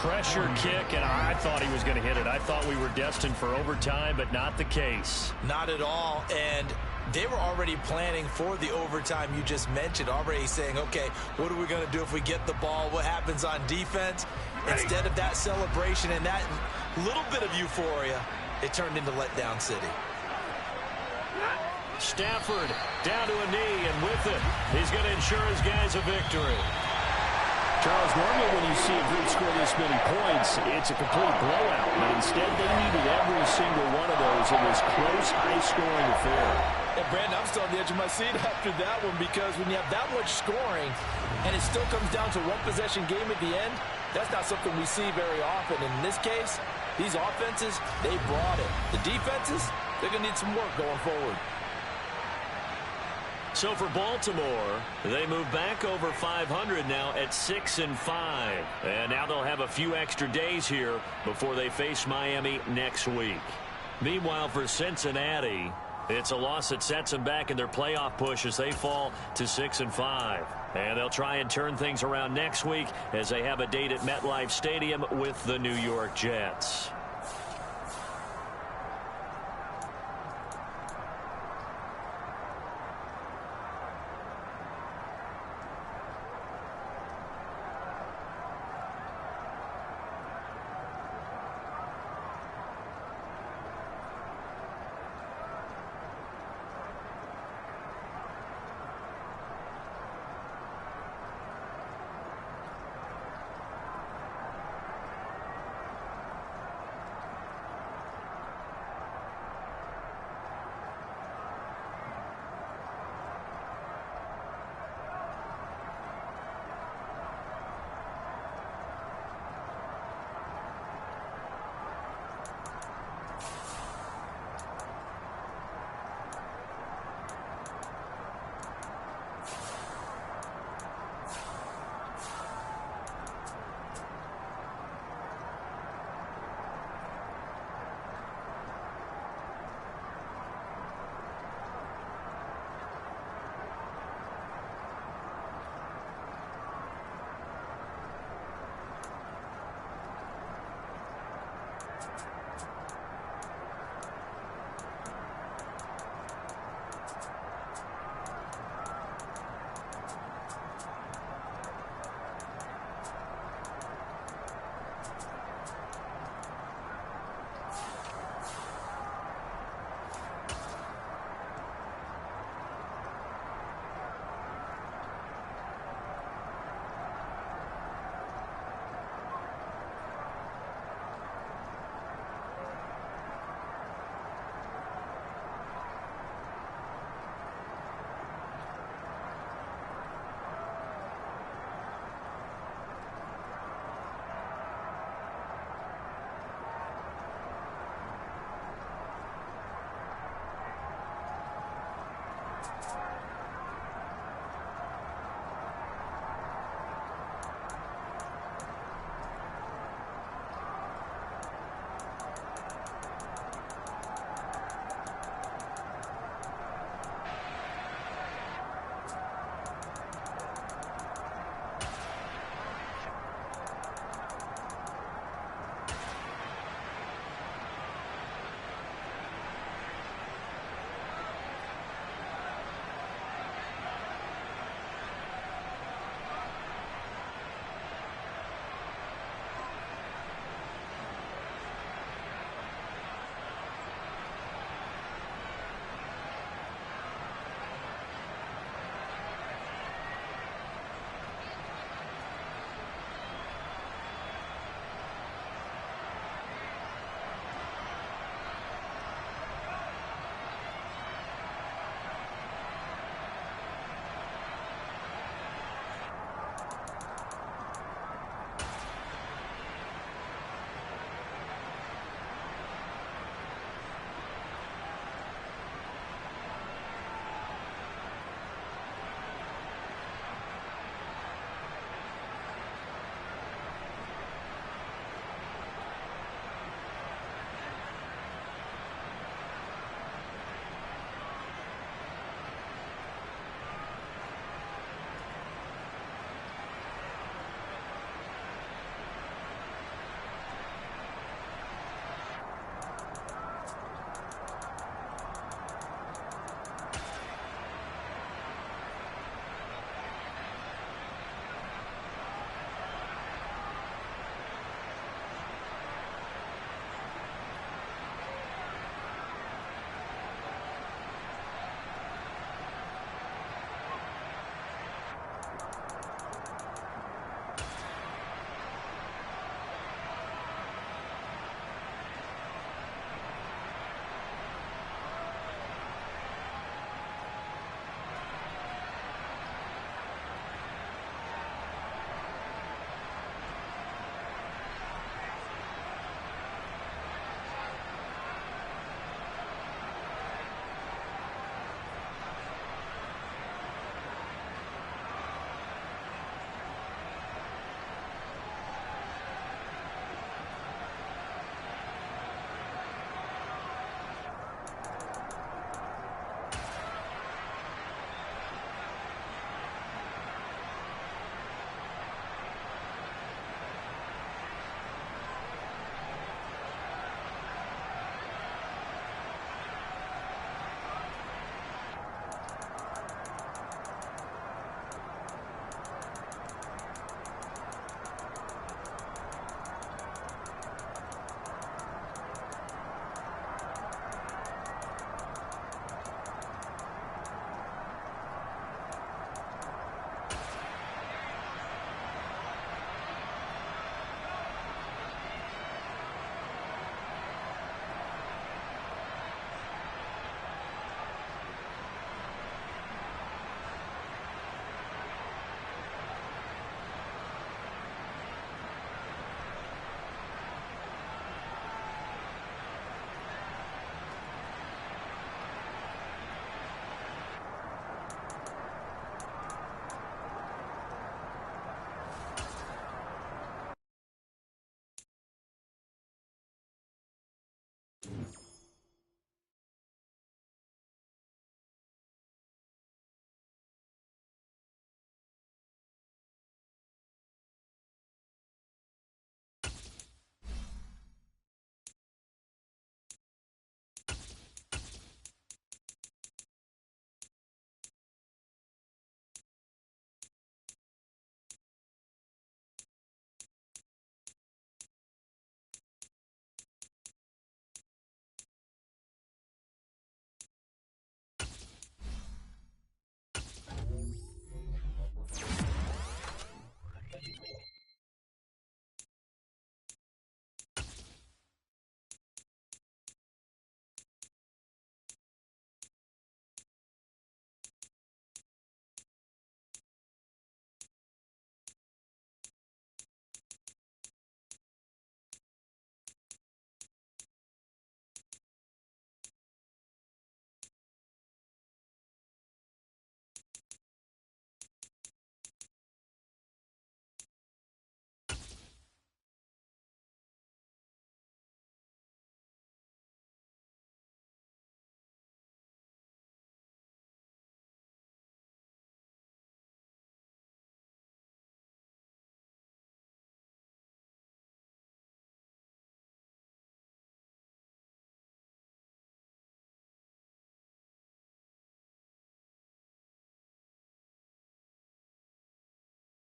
Pressure kick, and I thought he was going to hit it. I thought we were destined for overtime, but not the case. Not at all. And they were already planning for the overtime you just mentioned, already saying, okay, what are we going to do if we get the ball? What happens on defense? Instead of that celebration and that little bit of euphoria, it turned into letdown city. Stafford down to a knee, and with it, he's going to ensure his guys a victory. Charles, normally when you see a group score this many points, it's a complete blowout. But instead, they needed every single one of those in this close, high-scoring affair. And Brandon, I'm still on the edge of my seat after that one, because when you have that much scoring and it still comes down to one possession game at the end, that's not something we see very often. And in this case, these offenses, they brought it. The defenses, they're going to need some work going forward. So for Baltimore, they move back over 500 now at 6-5. And now they'll have a few extra days here before they face Miami next week. Meanwhile, for Cincinnati, it's a loss that sets them back in their playoff push as they fall to 6-5. And they'll try and turn things around next week as they have a date at MetLife Stadium with the New York Jets.